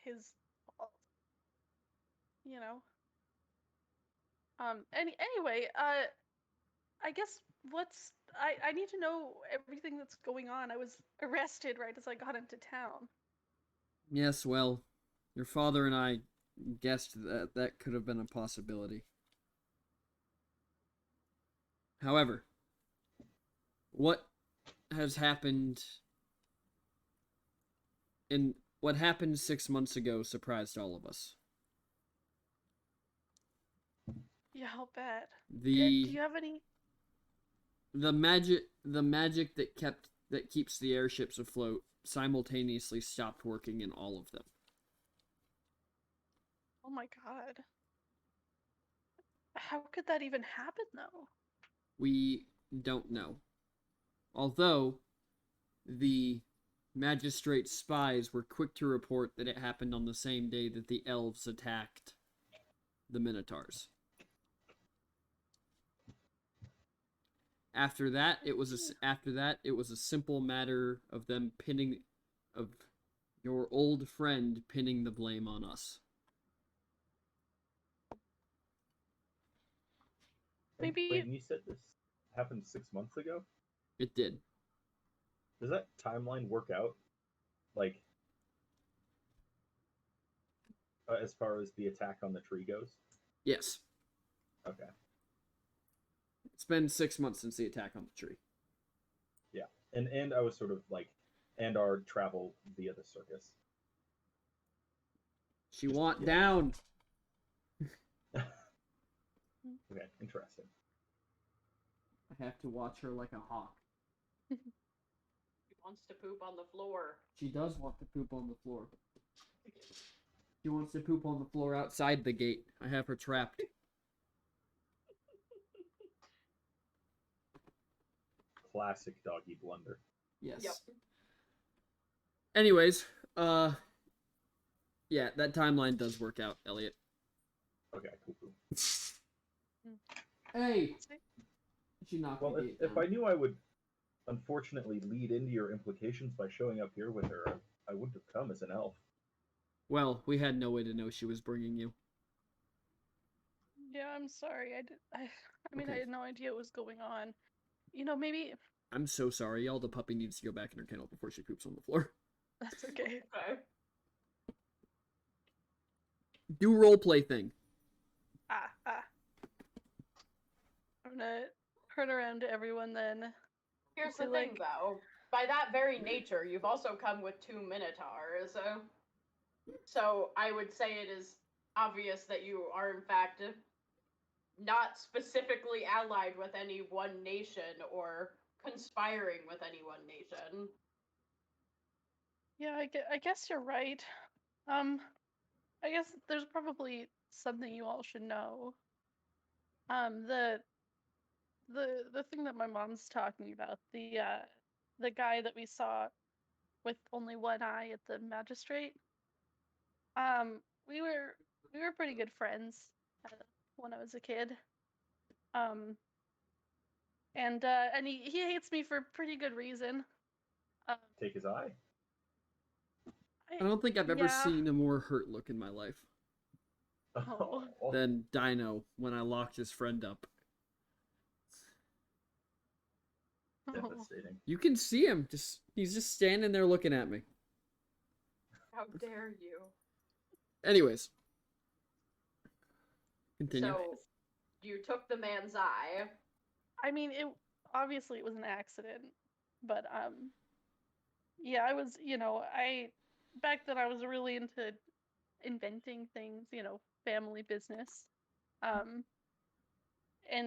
his fault. You know. Anyway, I guess I need to know everything that's going on. I was arrested right as I got into town. Yes, well, your father and I guessed that that could have been a possibility. However, what happened 6 months ago surprised all of us. Yeah, I'll bet. Do The you have any? the magic that keeps the airships afloat simultaneously stopped working in all of them. Oh my God. How could that even happen, though? We don't know. Although the magistrate's spies were quick to report that it happened on the same day that the elves attacked the Minotaurs. After that, it was a simple matter of them of your old friend pinning the blame on us. Maybe- Wait, and you said this happened 6 months ago? It did. Does that timeline work out? Like, as far as the attack on the tree goes? Yes. Okay. It's been 6 months since the attack on the tree. Yeah. And I was sort of like, and our travel via the circus. She want down. Okay, interesting. I have to watch her like a hawk. He wants to poop on the floor. She does want to poop on the floor. She wants to poop on the floor outside the gate. I have her trapped. Classic doggy blunder. Yes. Yep. Anyways, Yeah, that timeline does work out, Elliot. Okay, cool. Hey! She knocked Well, the gate if down. I knew I would unfortunately lead into your implications by showing up here with her, I wouldn't have come as an elf. Well, we had no way to know she was bringing you. Yeah, I'm sorry. I mean, I Okay. had no idea what was going on. You know, maybe I'm so sorry. Y'all, the puppy needs to go back in her kennel before she poops on the floor. that's okay. Okay. Do roleplay thing. Ah. I'm gonna turn around to everyone then. Here's say, the thing, like, though. By that very nature, you've also come with 2 minotaurs. So I would say it is obvious that you are, in fact, not specifically allied with any one nation or conspiring with any one nation. Yeah, I guess you're right. I guess there's probably something you all should know. The the thing that my mom's talking about, the guy that we saw with only one eye at the magistrate. Um, we were we were pretty good friends when I was a kid. Um, and he hates me for pretty good reason. Um, Take his eye. I don't think I've ever yeah. seen a more hurt look in my life Oh. than Dino when I locked his friend up. Devastating. You can see him. He's just standing there looking at me. How dare you? Anyways. Continue. So, you took the man's eye. I mean, it obviously it was an accident, but yeah, I was, back then I was really into inventing things, family business. And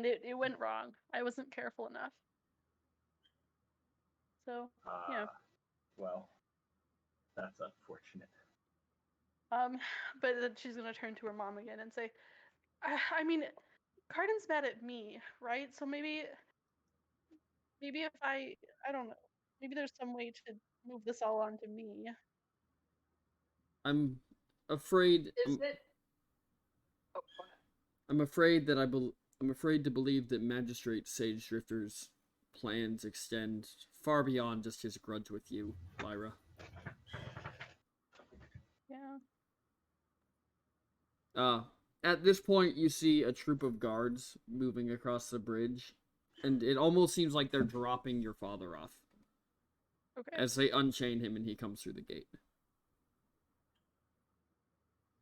it went wrong. I wasn't careful enough. So, yeah. Well, that's unfortunate. But then she's gonna turn to her mom again and say, I mean, Cardin's mad at me, right? So maybe if I don't know, maybe there's some way to move this all onto me. I'm afraid. Is it? Oh, go ahead. I'm afraid that I'm afraid to believe that Magistrate Sage Drifter's plans extend far beyond just his grudge with you, Lyra. Yeah. At this point, you see a troop of guards moving across the bridge, and it almost seems like they're dropping your father off Okay. as they unchain him and he comes through the gate.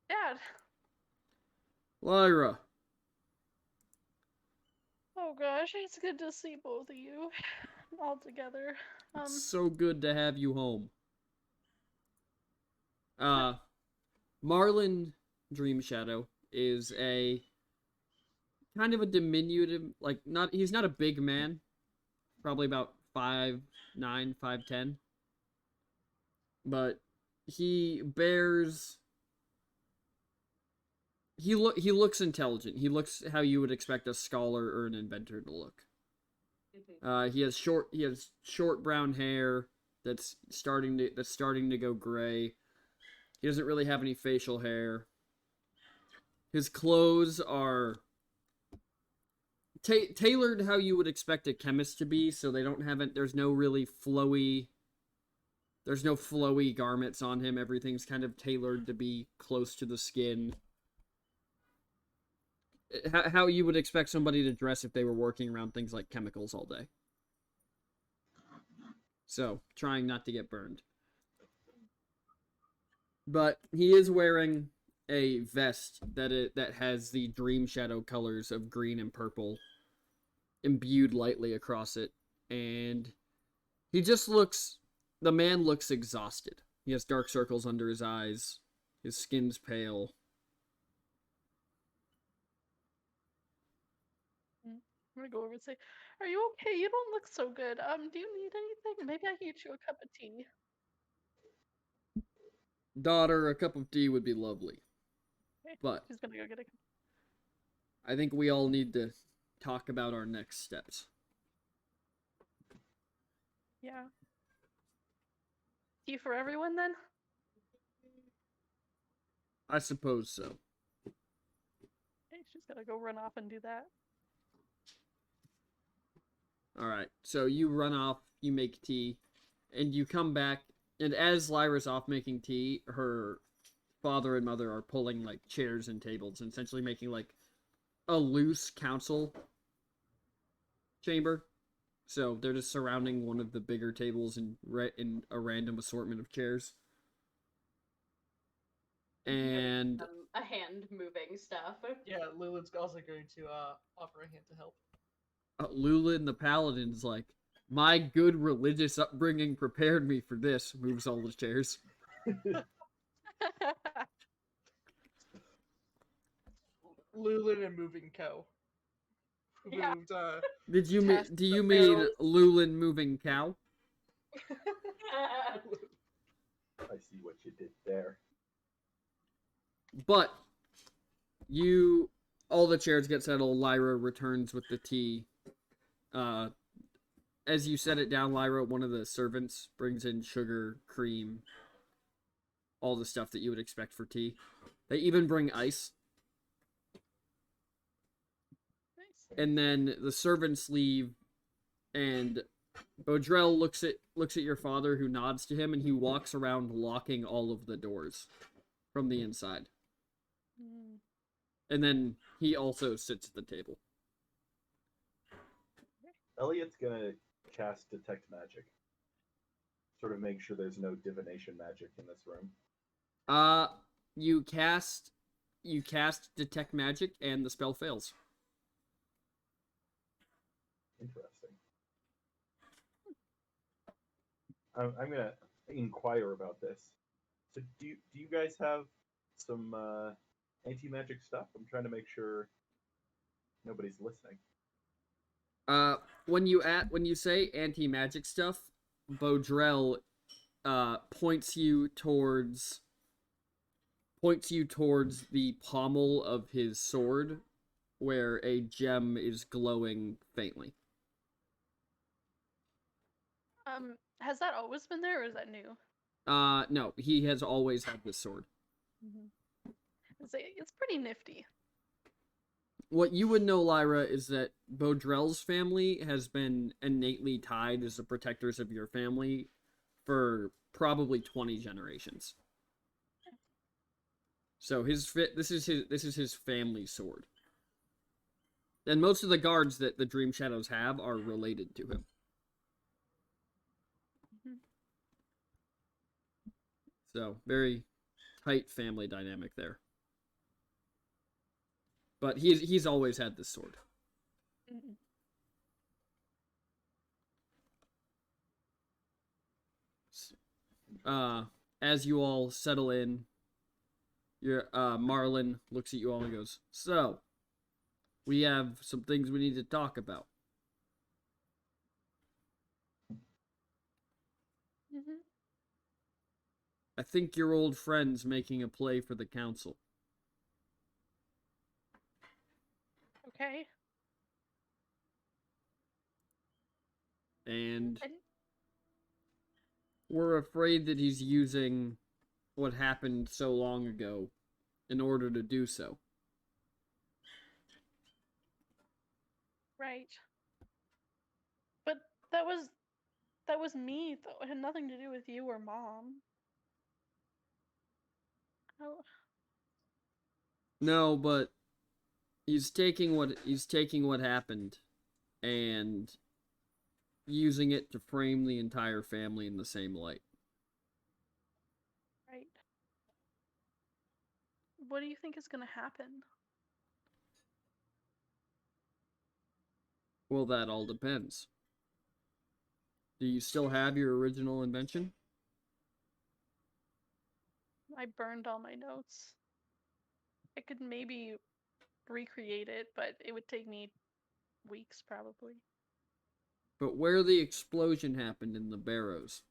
Dad. Lyra. Oh gosh, it's good to see both of you all together. It's so good to have you home. Marlin Dream Shadow is a kind of a diminutive, he's not a big man, probably about 5'9", 5'10", but he looks intelligent. He looks how you would expect a scholar or an inventor to look. He has short brown hair that's starting to go gray. He doesn't really have any facial hair. His clothes are tailored how you would expect a chemist to be, so they don't have it. There's no flowy garments on him. Everything's kind of tailored to be close to the skin. How you would expect somebody to dress if they were working around things like chemicals all day. So, trying not to get burned. But he is wearing a vest that has the Dream Shadow colors of green and purple imbued lightly across it, and the man looks exhausted. He has dark circles under his eyes. His skin's pale. I'm gonna go over and say, "Are you okay? You don't look so good. Do you need anything? Maybe I can get you a cup of tea." Daughter, a cup of tea would be lovely. Okay. But She's gonna go get a cup. I think we all need to talk about our next steps. Yeah. Tea for everyone then? I suppose so. Okay, she's gotta go run off and do that. Alright, so you run off, you make tea, and you come back, and as Lyra's off making tea, her father and mother are pulling, like, chairs and tables, and essentially making, like, a loose council chamber. So they're just surrounding one of the bigger tables in a random assortment of chairs. And A hand moving stuff. Yeah, Lilith's also going to offer a hand to help. Lulin the Paladin's like, my good religious upbringing prepared me for this. Moves all the chairs. Lulin and Moving Co. Yeah. Moved, Did you Test do the you mean barrels. Lulin moving cow? I see what you did there. But all the chairs get settled. Lyra returns with the tea. As you set it down, Lyra, one of the servants brings in sugar, cream, all the stuff that you would expect for tea. They even bring ice. Nice. And then the servants leave, and Bodrell looks at your father, who nods to him, and he walks around locking all of the doors from the inside. Mm. And then he also sits at the table. Elliot's gonna cast Detect Magic. Sort of make sure there's no divination magic in this room. You cast Detect Magic, and the spell fails. Interesting. I'm gonna inquire about this. So do you guys have some anti-magic stuff? I'm trying to make sure nobody's listening. When you say anti-magic stuff, Bodrell points you towards the pommel of his sword, where a gem is glowing faintly. Has that always been there, or is that new? No, he has always had this sword. Mm-hmm. It's pretty nifty. What you would know, Lyra, is that Bodrell's family has been innately tied as the protectors of your family for probably 20 generations. So this is his family sword. And most of the guards that the Dream Shadows have are related to him. Mm-hmm. So, very tight family dynamic there. But he's always had this sword. Mm-hmm. As you all settle in, Marlin looks at you all and goes, "So, we have some things we need to talk about." Mm-hmm. I think your old friend's making a play for the council. Okay. And we're afraid that he's using what happened so long ago in order to do so. Right. But that was me, though. It had nothing to do with you or Mom. Oh. No, but he's taking what happened and using it to frame the entire family in the same light. Right. What do you think is going to happen? Well, that all depends. Do you still have your original invention? I burned all my notes. I could maybe recreate it, but it would take me weeks probably. But where the explosion happened in the Barrows,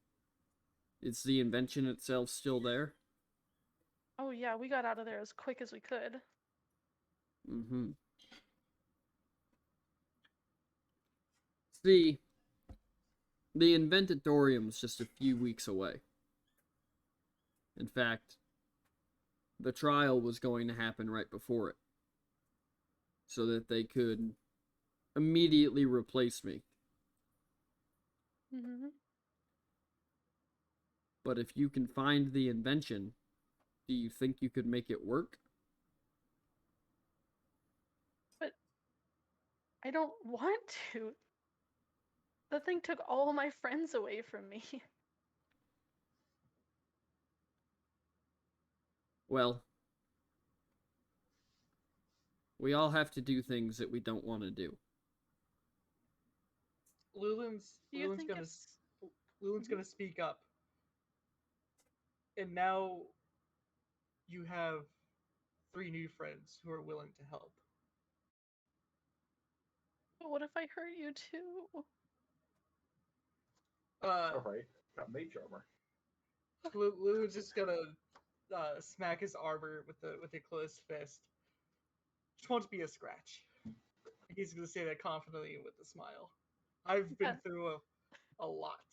is the invention itself still there? Oh yeah, we got out of there as quick as we could. Mm-hmm. See, the Inventatorium's just a few weeks away. In fact, the trial was going to happen right before it, so that they could immediately replace me. Mm-hmm. But if you can find the invention, do you think you could make it work? But I don't want to. The thing took all my friends away from me. Well, we all have to do things that we don't want to do. Lulun's Do you Lulun's think gonna it's Lulun's gonna speak up. And now you have 3 new friends who are willing to help. But what if I hurt you too? All right, got mage armor. Lulun's just gonna smack his armor with a closed fist. Just won't be a scratch. He's gonna say that confidently with a smile. I've been Yeah. through a lot.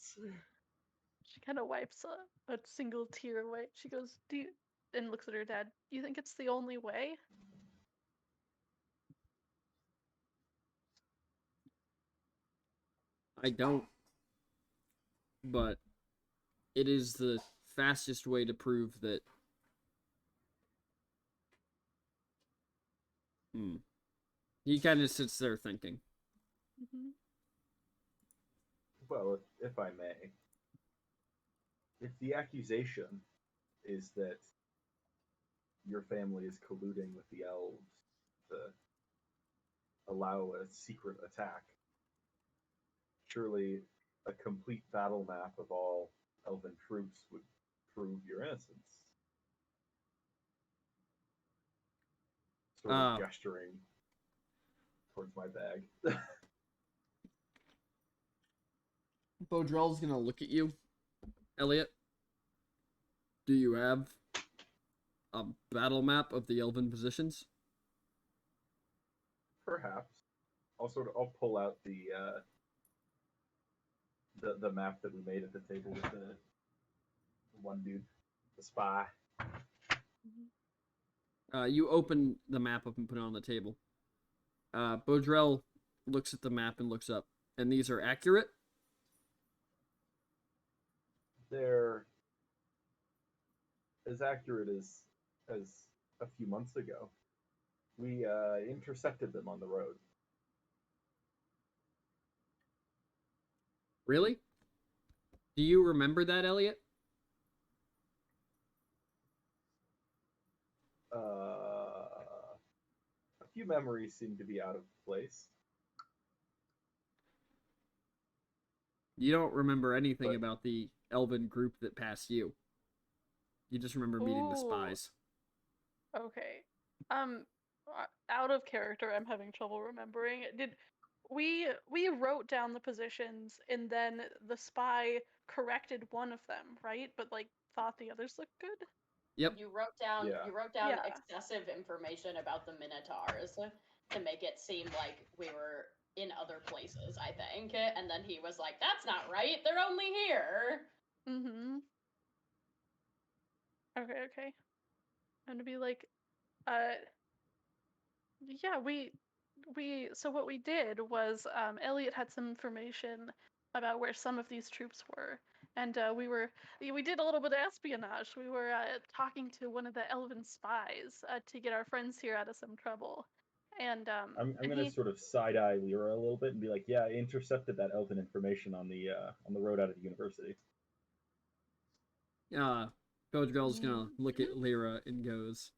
She kind of wipes a single tear away. She goes, "Do you?" and looks at her dad. "Do you think it's the only way?" I don't, but it is the fastest way to prove that. He kind of sits there thinking. Mm-hmm. Well, if I may, if the accusation is that your family is colluding with the elves to allow a secret attack, surely a complete battle map of all elven troops would prove your innocence. Sort of gesturing towards my bag. Bodrell's gonna look at you, Elliot. Do you have a battle map of the elven positions? Perhaps. I'll pull out the map that we made at the table with the one dude, the spy. You open the map up and put it on the table. Bodrell looks at the map and looks up. And these are accurate? They're as accurate as a few months ago. We intercepted them on the road. Really? Do you remember that, Elliot? A few memories seem to be out of place. You don't remember anything But- about the elven group that passed you. You just remember meeting the Ooh. spies. Okay. Out of character, I'm having trouble remembering. Did we wrote down the positions and then the spy corrected one of them, right? But like thought the others looked good? Yep. You wrote down Yeah. Yeah. excessive information about the Minotaurs to make it seem like we were in other places, I think. And then he was like, "That's not right. They're only here." Mm-hmm. Okay. I'm gonna be like, yeah, so what we did was Elliot had some information about where some of these troops were, and we did a little bit of espionage. We were talking to one of the elven spies to get our friends here out of some trouble, and I'm and gonna he sort of side eye Lyra a little bit and be like, yeah, I intercepted that elven information on the road out of the university. Bodrell's gonna look at Lyra and goes,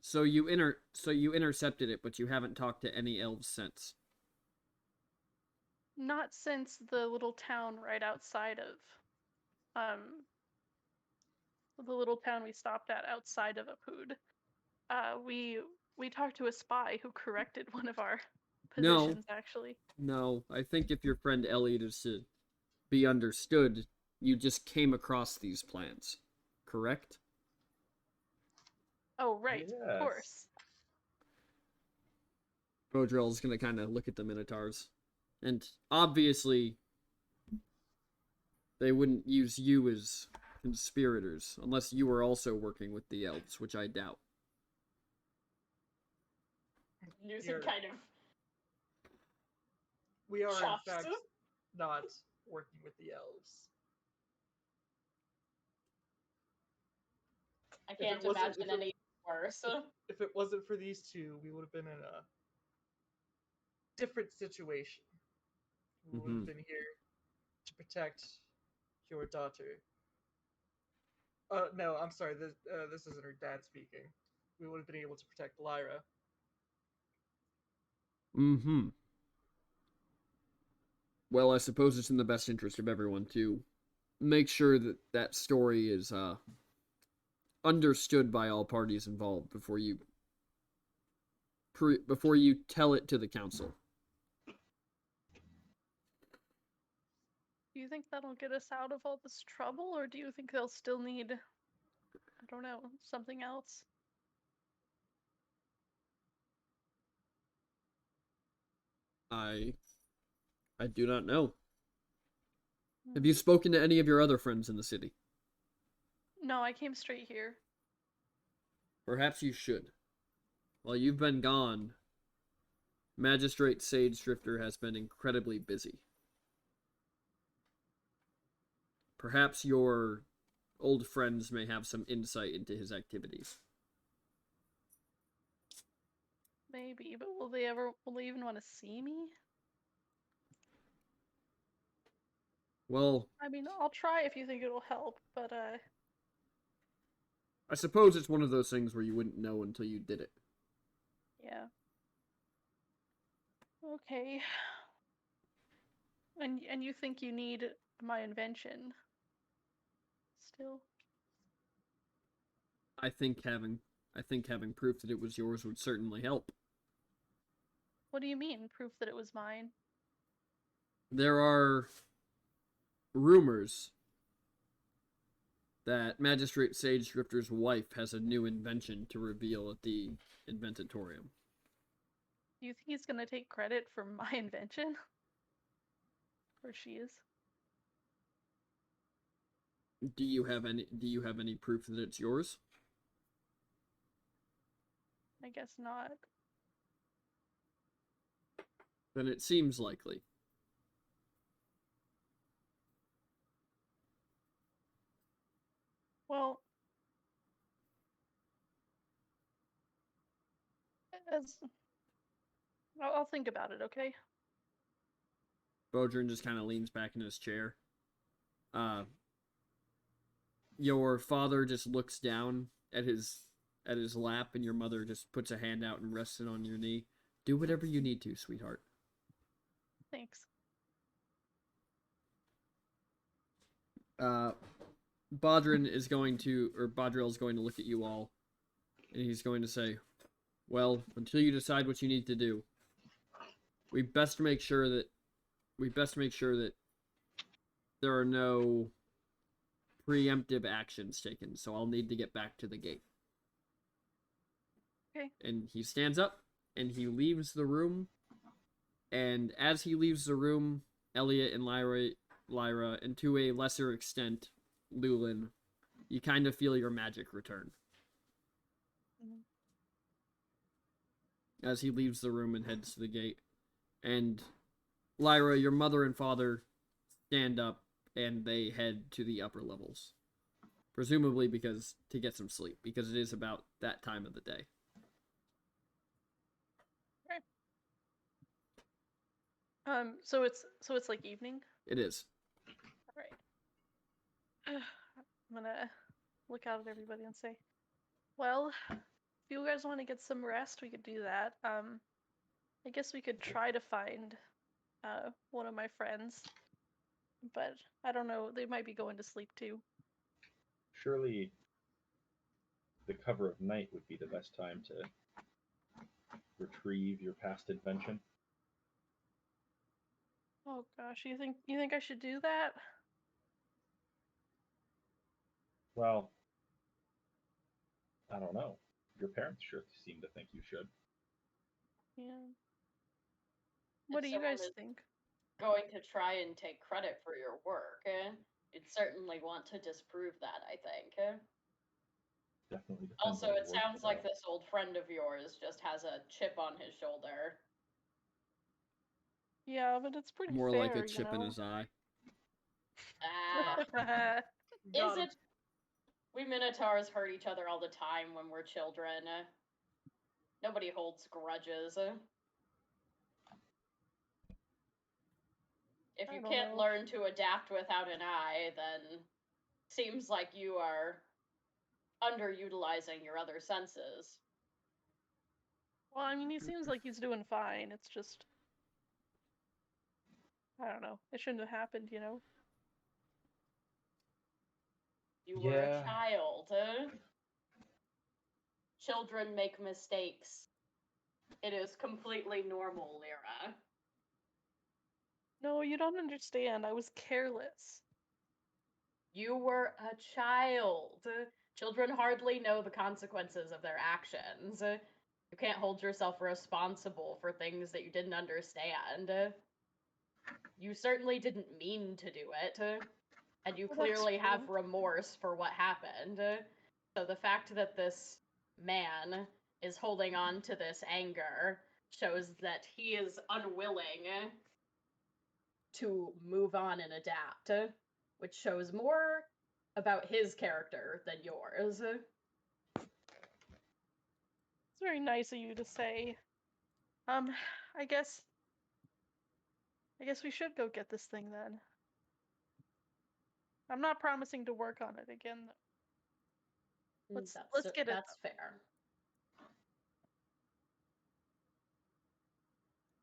So you intercepted it, but you haven't talked to any elves since. not since the little town right outside of the little town we stopped at outside of Apud. We talked to a spy who corrected one of our No. positions, actually. No, I think if your friend Elliot is to be understood, you just came across these plans, correct? Oh, right, Yes. of course. Bodrell's gonna kind of look at the Minotaurs. And obviously, they wouldn't use you as conspirators, unless you were also working with the elves, which I doubt. Using You're- kind of We are, chuffs. in fact, not working with the elves. I If it can't wasn't- imagine if it- any worse. If it wasn't for these two, we would have been in a different situation. We would have been here to protect your daughter. No, I'm sorry. This isn't her dad speaking. We would have been able to protect Lyra. Mm-hmm. Well, I suppose it's in the best interest of everyone to make sure that that story is understood by all parties involved before you tell it to the council. Do you think that'll get us out of all this trouble, or do you think they'll still need, I don't know, something else? I do not know. Have Hmm. you spoken to any of your other friends in the city? No, I came straight here. Perhaps you should. While you've been gone, Magistrate Sage Drifter has been incredibly busy. Perhaps your old friends may have some insight into his activities. Maybe, but will they even want to see me? Well, I mean, I'll try if you think it'll help, but I suppose it's one of those things where you wouldn't know until you did it. yeah. Okay. And you think you need my invention still? I think having proof that it was yours would certainly help. What do you mean, proof that it was mine? There are rumors that Magistrate Sage Drifter's wife has a new invention to reveal at the Inventatorium. Do you think he's gonna take credit for my invention? Or she is? Do you have any proof that it's yours? I guess not. Then it seems likely. Well, as I'll think about it, okay? Bodrin just kind of leans back in his chair. Your father just looks down at his lap, and your mother just puts a hand out and rests it on your knee. Do whatever you need to, sweetheart. Thanks. Bodrin is going to, or Bodriel is going to look at you all, and he's going to say, well, until you decide what you need to do, we best make sure that there are no preemptive actions taken, so I'll need to get back to the gate. Okay. And he stands up, and he leaves the room, and as he leaves the room, Elliot and Lyra, and to a lesser extent, Lulin, you kind of feel your magic return. Mhm. As he leaves the room and heads to the gate. And Lyra, your mother and father stand up and they head to the upper levels. Presumably to get some sleep, because it is about that time of the day. So it's like evening? It is. Alright. I'm gonna look out at everybody and say, well, if you guys want to get some rest, we could do that. I guess we could try to find one of my friends, but I don't know, they might be going to sleep too. Surely the cover of night would be the best time to retrieve your past invention. Oh gosh, you think I should do that? Well, I don't know. Your parents sure seem to think you should. Yeah. What do If you guys someone is think? going to try and take credit for your work, You'd certainly want to disprove that, I think. Definitely depends Also, on it the work, sounds like though. this old friend of yours just has a chip on his shoulder. Yeah, but it's pretty More fair, like a you chip in know. his eye. Ah, Got is him. it? We Minotaurs hurt each other all the time when we're children. Nobody holds grudges. If I you don't can't know. learn to adapt without an eye, then seems like you are underutilizing your other senses. Well, I mean, he seems like he's doing fine. It's just, I don't know. It shouldn't have happened, you know. You were a Yeah. child. Children make mistakes. It is completely normal, Lyra. No, you don't understand. I was careless. You were a child. Children hardly know the consequences of their actions. You can't hold yourself responsible for things that you didn't understand. You certainly didn't mean to do it, and you Well, that's clearly have true. remorse for what happened. So the fact that this man is holding on to this anger shows that he is unwilling to move on and adapt, which shows more about his character than yours. It's very nice of you to say. Um, I guess we should go get this thing then. I'm not promising to work on it again, though. Let's get it That's fair.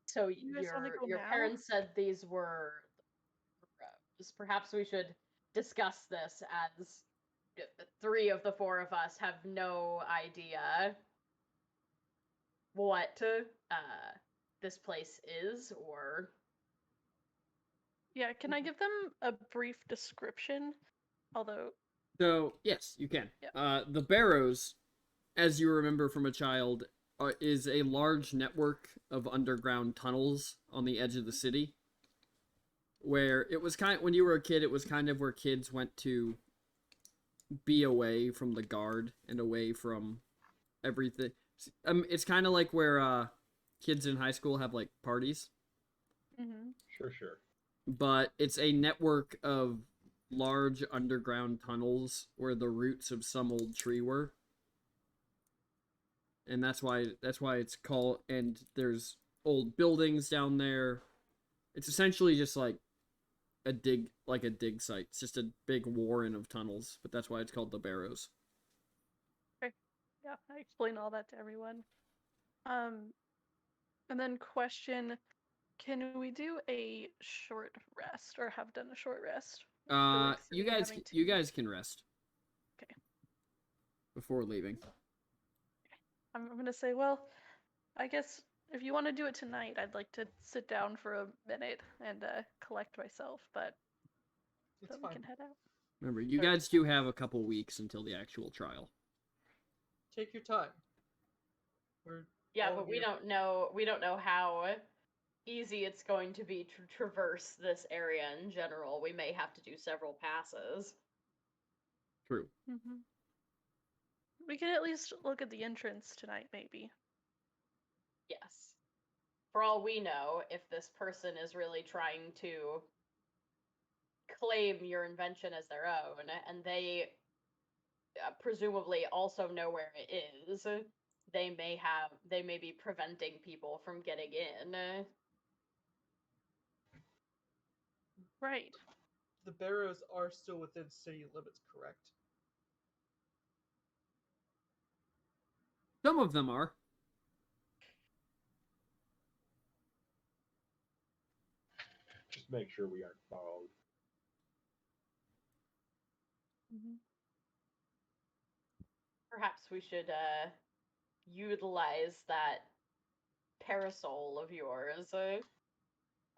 So You guys wanna go your now? parents said these were Barrows. Perhaps we should discuss this as three of the four of us have no idea what this place is, or Yeah, can I give them a brief description? Although, So, yes, you can. Yeah. The Barrows, as you remember from a child, is a large network of underground tunnels on the edge of the city. Where it was when you were a kid, it was kind of where kids went to be away from the guard and away from everything. It's kind of like where kids in high school have like parties, hmm Sure. but it's a network of large underground tunnels where the roots of some old tree were, and that's why it's called. And there's old buildings down there. It's essentially just like a dig site. It's just a big warren of tunnels, but that's why it's called the Barrows. yeah, I explain all that to everyone. And then question, can we do a short rest or have done a short rest? I feel like You sitting and guys, having you tea. guys can rest. Okay. Before leaving. I'm gonna say, well, I guess if you want to do it tonight, I'd like to sit down for a minute and collect myself, but It's then we fine. can head out. Remember, you Sure. guys do have a couple weeks until the actual trial. Take your time. We're yeah, all but we here. don't know how easy it's going to be to traverse this area in general. We may have to do several passes. True. Mm-hmm. We can at least look at the entrance tonight, maybe. Yes. For all we know, if this person is really trying to claim your invention as their own, and they presumably also know where it is, they may be preventing people from getting in. Right. The Barrows are still within city limits, correct? Some of them are. Just make sure we aren't followed. Mm-hmm. Perhaps we should utilize that parasol of yours.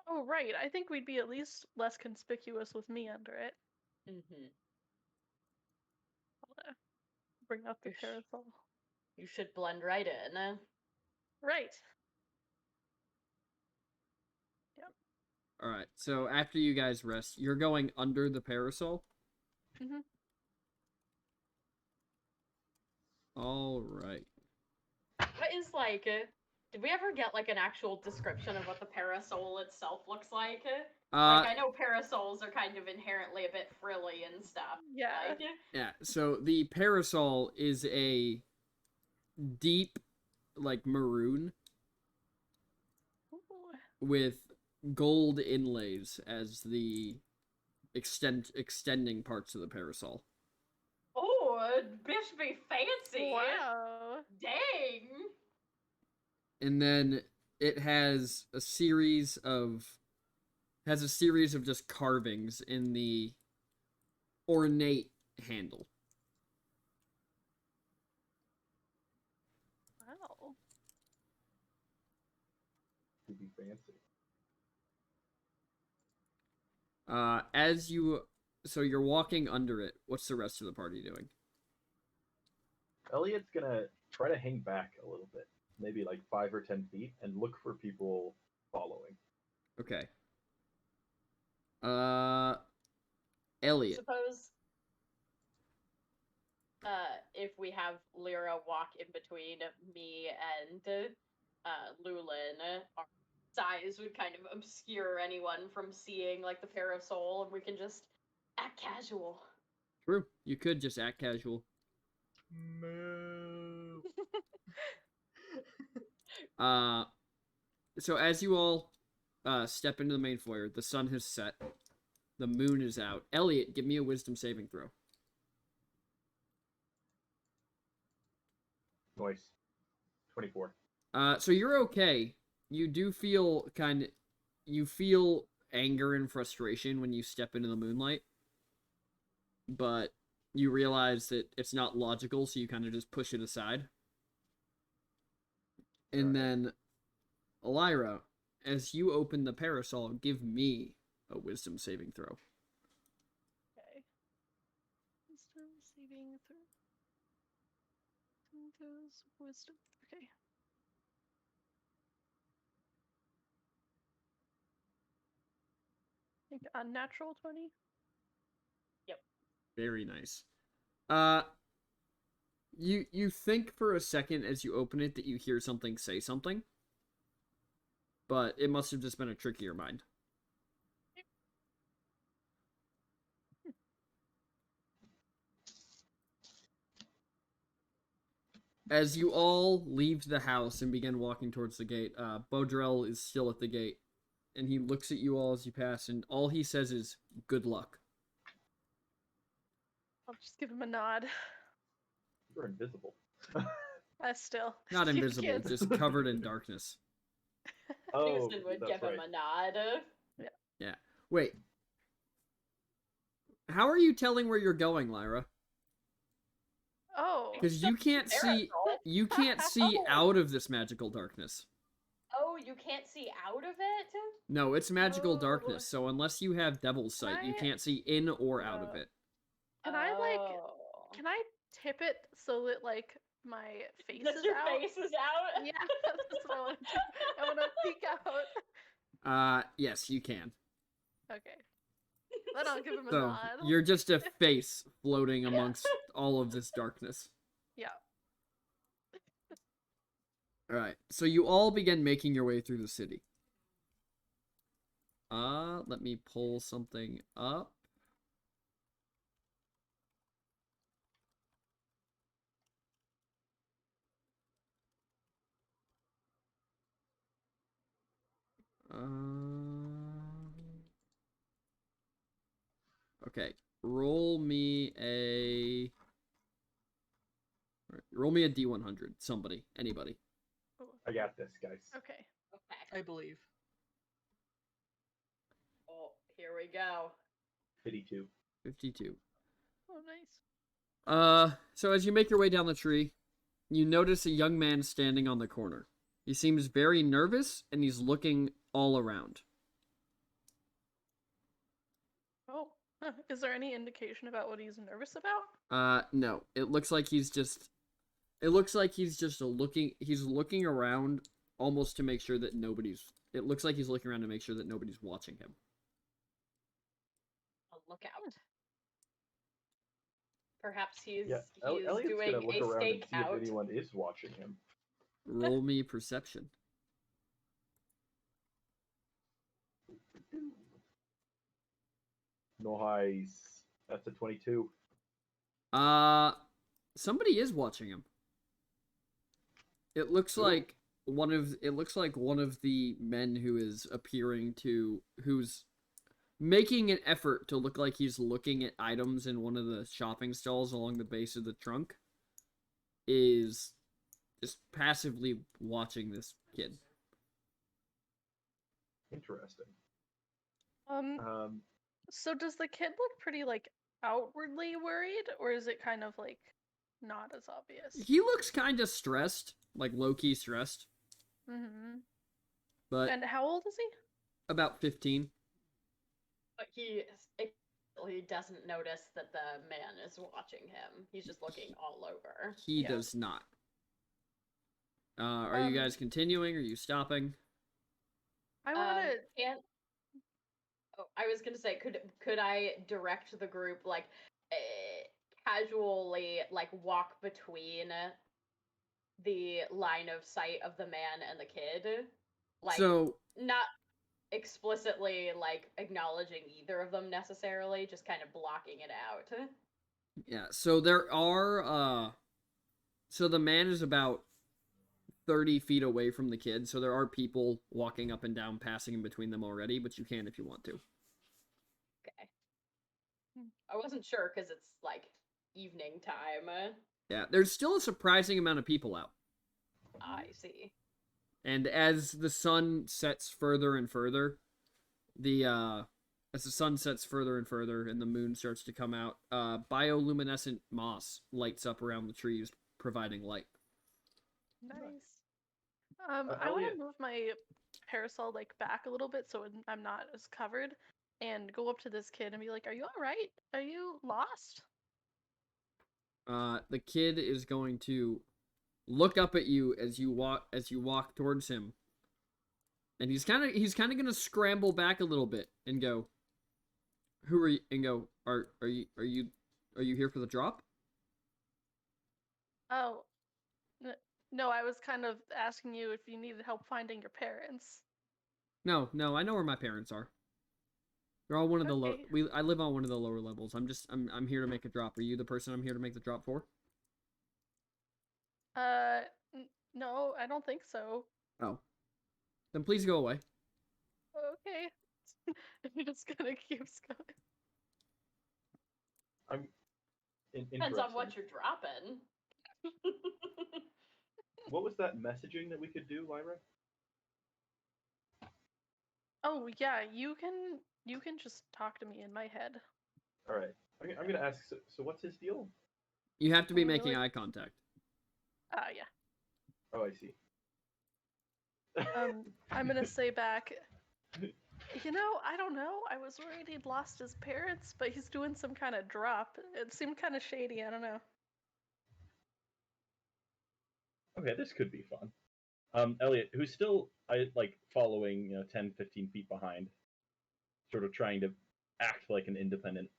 Oh, right. I think we'd be at least less conspicuous with me under it. Mm-hmm. I'll bring out the You sh- parasol. You should blend right in. Right. Yep. All right. So after you guys rest, you're going under the parasol. Mhm. All right. What is like? Did we ever get like an actual description of what the parasol itself looks like? Like I know parasols are kind of inherently a bit frilly and stuff. Yeah. Like, Yeah. So the parasol is a deep, like maroon Ooh. with gold inlays as the extending parts of the parasol. oh, bitch be fancy. Wow. Dang. And then it has a series of just carvings in the ornate handle. Wow. To be fancy. So you're walking under it. What's the rest of the party doing? Elliot's gonna try to hang back a little bit, maybe like 5 or 10 feet, and look for people following. Okay. Elliot. Suppose if we have Lyra walk in between me and Lulin, our size would kind of obscure anyone from seeing like the parasol, and we can just act casual. True. You could just act casual. Move. So as you all step into the main foyer, the sun has set. The moon is out. Elliot, give me a wisdom saving throw. Noise. 24. So you're okay. You do feel you feel anger and frustration when you step into the moonlight. But you realize that it's not logical, so you kind of just push it aside. And Right. then, Lyra, as you open the parasol, give me a wisdom saving throw. Okay. Wisdom saving throw. Goes wisdom. Okay. I think a natural 20. Very nice. You think for a second as you open it that you hear something say something, but it must have just been a trick of your mind. As you all leave the house and begin walking towards the gate, Bodrell is still at the gate, and he looks at you all as you pass, and all he says is, "Good luck." I'll just give him a nod. You're invisible. Still. Not You invisible, can't- just covered in darkness. Oh, Houston would that's give right. him a nod. Yeah. Wait. How are you telling where you're going, Lyra? Oh. Because you can't see Oh. out of this magical darkness. Oh, you can't see out of it? No, it's magical Oh. darkness, so unless you have Devil's Sight, you I- can't see in or out of it. Can I Oh. can I tip it so that like my face That is your out? face is out? Yeah, that's what I want to do. I want to peek out. Yes, you can. Okay. Then I'll give him a So, nod. you're just a face floating amongst all of this darkness. Yeah. Alright, so you all begin making your way through the city. Let me pull something up. Okay, roll me a D100. Somebody, anybody. I got this, guys. Okay. Okay. I believe. Oh, here we go. 52. 52. Oh, nice. So as you make your way down the tree, you notice a young man standing on the corner. He seems very nervous, and he's looking all around. Oh. Is there any indication about what he's nervous about? No. It looks like he's just looking around almost to make sure that nobody's. It looks like he's looking around to make sure that nobody's watching him. A lookout. Perhaps he's Elliot's doing gonna look a around and see if stakeout. anyone is watching him. Roll me perception. Nice. That's a 22. Somebody is watching him. It looks Who? like one of the men who's making an effort to look like he's looking at items in one of the shopping stalls along the base of the trunk is just passively watching this kid. Interesting. So does the kid look pretty like outwardly worried, or is it kind of like not as obvious? He looks kind of stressed, like low-key stressed. Mm-hmm. But And how old is he? about 15. But he doesn't notice that the man is watching him. He's just looking all over. He Yeah. does not. Are you guys continuing? Are you stopping? I want to. And I was gonna say, could I direct the group like casually like walk between the line of sight of the man and the kid, like So not explicitly like acknowledging either of them necessarily, just kind of blocking it out. yeah, so there are so the man is about 30 feet away from the kid, so there are people walking up and down, passing in between them already, but you can if you want to. Okay. I wasn't sure because it's like evening time. Yeah, there's still a surprising amount of people out. I see. And as the sun sets further and further, as the sun sets further and further and the moon starts to come out, bioluminescent moss lights up around the trees, providing light. Nice. I want Elliot. to move my parasol like back a little bit so I'm not as covered, and go up to this kid and be like, "Are you all right? Are you lost?" The kid is going to look up at you as you walk towards him, and he's kind of gonna scramble back a little bit and go, "Who are you?" And go, "Are you here for the drop?" Oh, no, I was kind of asking you if you needed help finding your parents. No, I know where my parents are. They're all one of the low. Okay. I live on one of the lower levels. I'm here to make a drop. Are you the person I'm here to make the drop for? No, I don't think so. Oh, then please go away. Okay. He just kind of keeps going. I'm Depends on what interesting. you're dropping. What was that messaging that we could do, Lyra? Oh yeah, you can just talk to me in my head. All right. I'm gonna ask. So what's his deal? You have to be Oh, making really? eye contact. Yeah. Oh, I see. I'm gonna say back, I don't know. I was worried he'd lost his parents, but he's doing some kind of drop. It seemed kind of shady. I don't know. Okay, this could be fun. Elliot, who's still following 10, 15 feet behind, sort of trying to act like an independent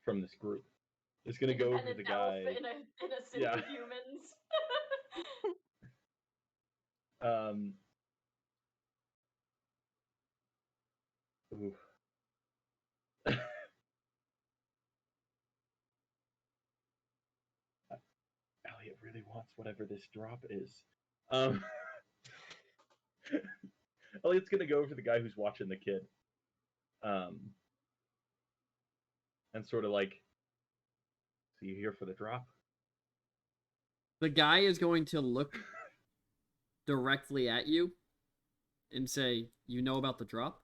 from this group, is gonna go over to the guy. In a city Yeah. of humans. Ooh. Elliot really wants whatever this drop is. Elliot's gonna go over to the guy who's watching the kid, and sort of like, "So you here for the drop?" The guy is going to look directly at you and say, "You know about the drop?"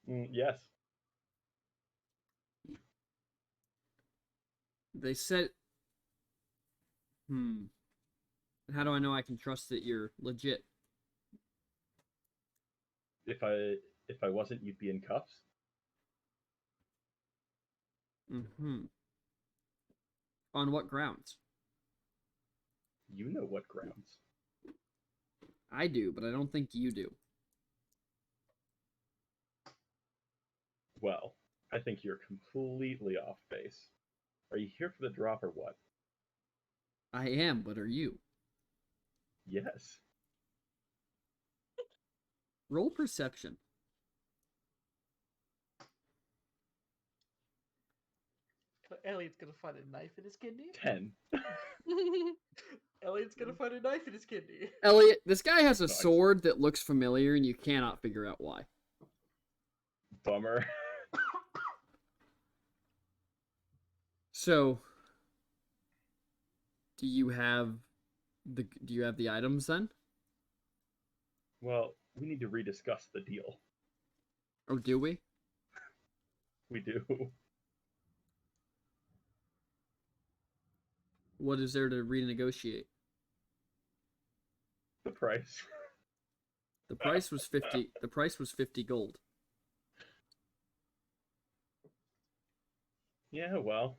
Yes. They said, How do I know I can trust that you're legit? If I wasn't, you'd be in cuffs. On what grounds? You know what grounds. I do, but I don't think you do. Well, I think you're completely off base. Are you here for the drop or what? I am, but are you? Yes. Roll perception. Elliot's gonna find a knife in his kidney. 10. Elliot's gonna find a knife in his kidney. Elliot, this guy has a Nice. sword that looks familiar, and you cannot figure out why. Bummer. So, do you have the items then? Well, we need to rediscuss the deal. Oh, do we? We do. What is there to renegotiate? The price. The price was 50. The price was 50 gold. Yeah, well.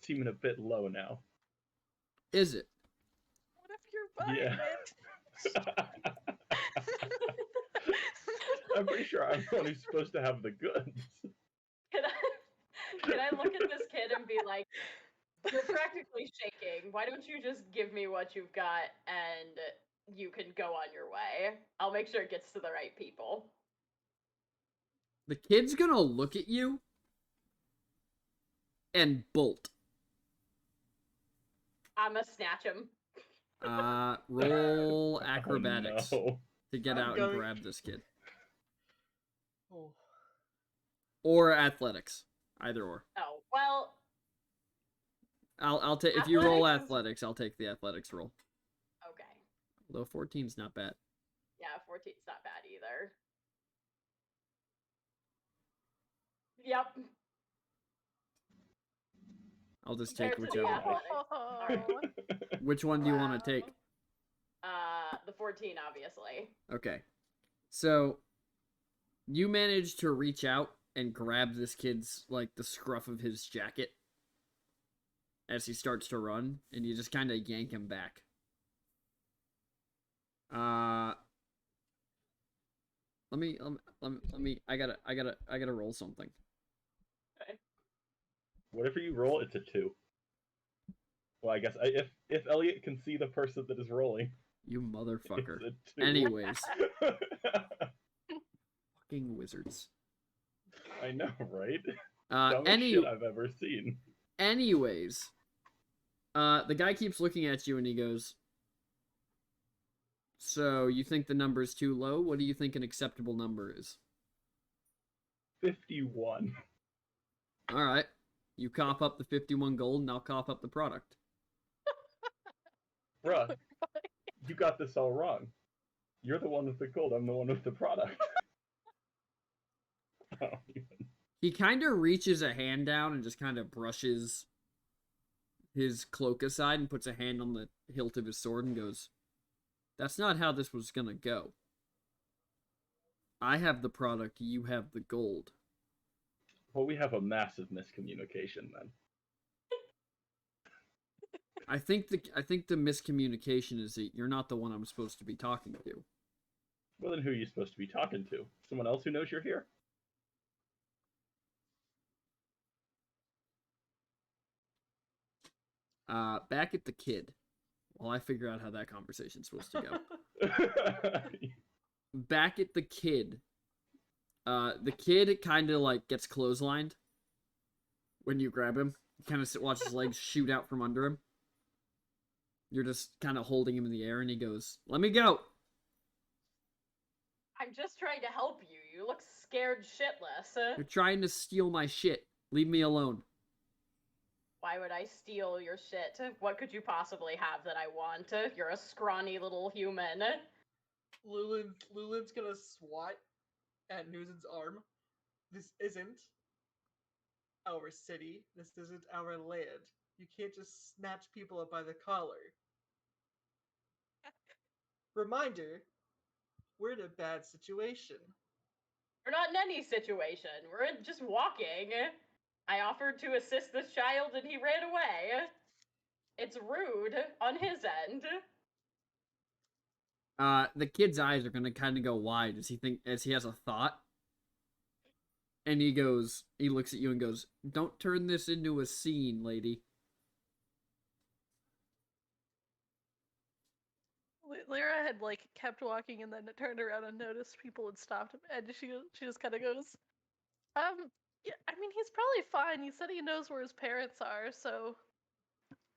Seeming a bit low now. Is it? What if you're buying Yeah. it? I'm pretty sure I'm the one who's supposed to have the goods. Can I look at this kid and be like, you're practically shaking. Why don't you just give me what you've got and you can go on your way? I'll make sure it gets to the right people. The kid's gonna look at you and bolt. I'ma snatch him. Roll acrobatics Oh, no. to get I'm out going- and grab this kid. Oh. Or athletics. Either or. Oh, well, I'll take if you roll Athletics is- athletics, I'll take the athletics roll. okay. Although 14's not bad. Yeah, 14's not bad either. Yep. I'll just take Compared to whichever. the athletics. Which one do you want to take? The 14, obviously. Okay. So you manage to reach out and grab this kid's like the scruff of his jacket as he starts to run, and you just kind of yank him back. Let me. I gotta roll something. Whatever you roll, it's a 2. Well, I guess if Elliot can see the person that is rolling, You motherfucker. it's a 2. Anyways, fucking wizards. I know, right? Dumbest shit I've ever seen. Anyways, the guy keeps looking at you and he goes, "So you think the number is too low? What do you think an acceptable number is?" 51. All right. You cop up the 51 gold, and I'll cop up the product. Bruh, you got this all wrong. You're the one with the gold, I'm the one with the product. I don't even... He kind of reaches a hand down and just kind of brushes his cloak aside and puts a hand on the hilt of his sword and goes, "That's not how this was gonna go. I have the product, you have the gold." Well, we have a massive miscommunication then. I think the miscommunication is that you're not the one I'm supposed to be talking to. Well, then who are you supposed to be talking to? Someone else who knows you're here? Back at the kid, while I figure out how that conversation's supposed to go. Back at the kid, the kid kind of like gets clotheslined when you grab him. You kind of watch his legs shoot out from under him. You're just kind of holding him in the air, and he goes, "Let me go." I'm just trying to help you. You look scared shitless. You're trying to steal my shit. Leave me alone. Why would I steal your shit? What could you possibly have that I want? You're a scrawny little human. Lulin's gonna swat at Newson's arm. This isn't our city. This isn't our land. You can't just snatch people up by the collar. Reminder, we're in a bad situation. We're not in any situation. We're just walking. I offered to assist this child and he ran away. It's rude on his end. The kid's eyes are gonna kind of go wide as he has a thought. And he looks at you and goes, "Don't turn this into a scene, lady." Lyra had like kept walking and then it turned around and noticed people had stopped him, and she just kind of goes, yeah, I mean he's probably fine. He said he knows where his parents are, so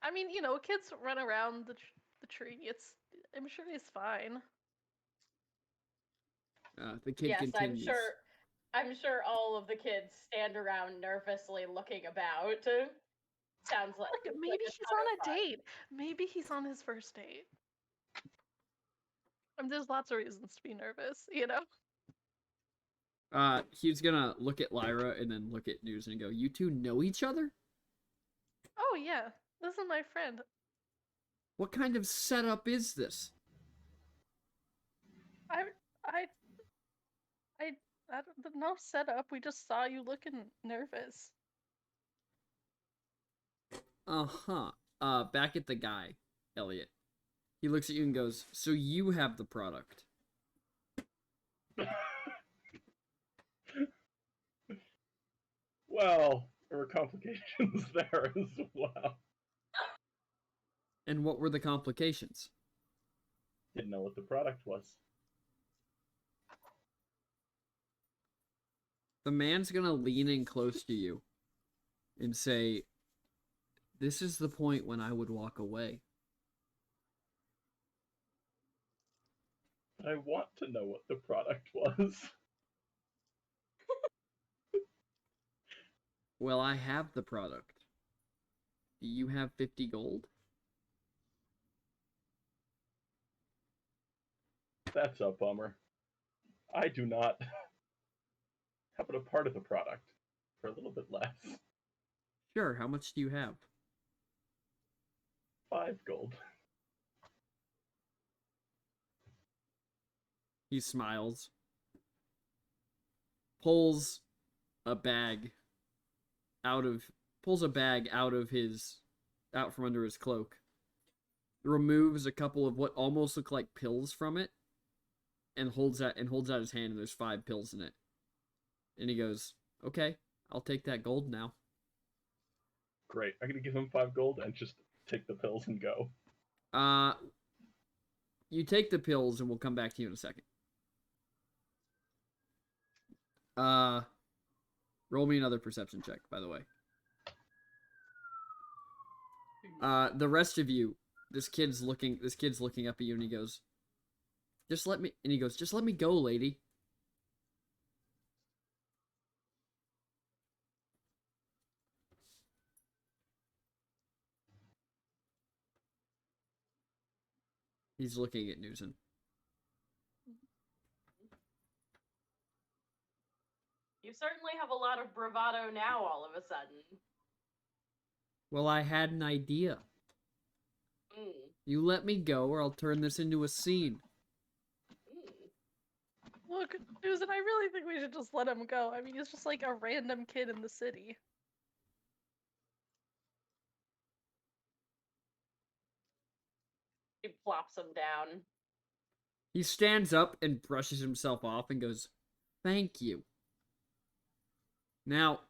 I mean, you know, kids run around the tree. I'm sure he's fine. The kid Yes, continues. I'm sure all of the kids stand around nervously looking about. Sounds like Look, it's maybe like a he's ton on of a fun. date. Maybe he's on his first date. There's lots of reasons to be nervous, you know? He's gonna look at Lyra and then look at News and go, "You two know each other? Oh, yeah. This is my friend. What kind of setup is this?" I, I, I don't no setup. We just saw you looking nervous. Uh-huh. Back at the guy, Elliot. He looks at you and goes, "So you have the product." Well, there were complications there as well. And what were the complications? Didn't know what the product was. The man's gonna lean in close to you and say, "This is the point when I would walk away." I want to know what the product was. Well, I have the product. Do you have 50 gold? That's a bummer. I do not happen a part of the product for a little bit less. Sure, how much do you have? 5 gold. He smiles. Pulls a bag out from under his cloak. Removes a couple of what almost look like pills from it and holds out his hand, and there's 5 pills in it. And he goes, "Okay, I'll take that gold now." Great. I'm gonna give him 5 gold and just take the pills and go. You take the pills and we'll come back to you in a second. Roll me another perception check, by the way. The rest of you, this kid's looking up at you and he goes, just let me go, lady." He's looking at Newson. You certainly have a lot of bravado now all of a sudden. Well, I had an idea. Mm. You let me go or I'll turn this into a scene. Look, Susan, I really think we should just let him go. I mean, he's just like a random kid in the city. He plops him down. He stands up and brushes himself off and goes, "Thank you. Now,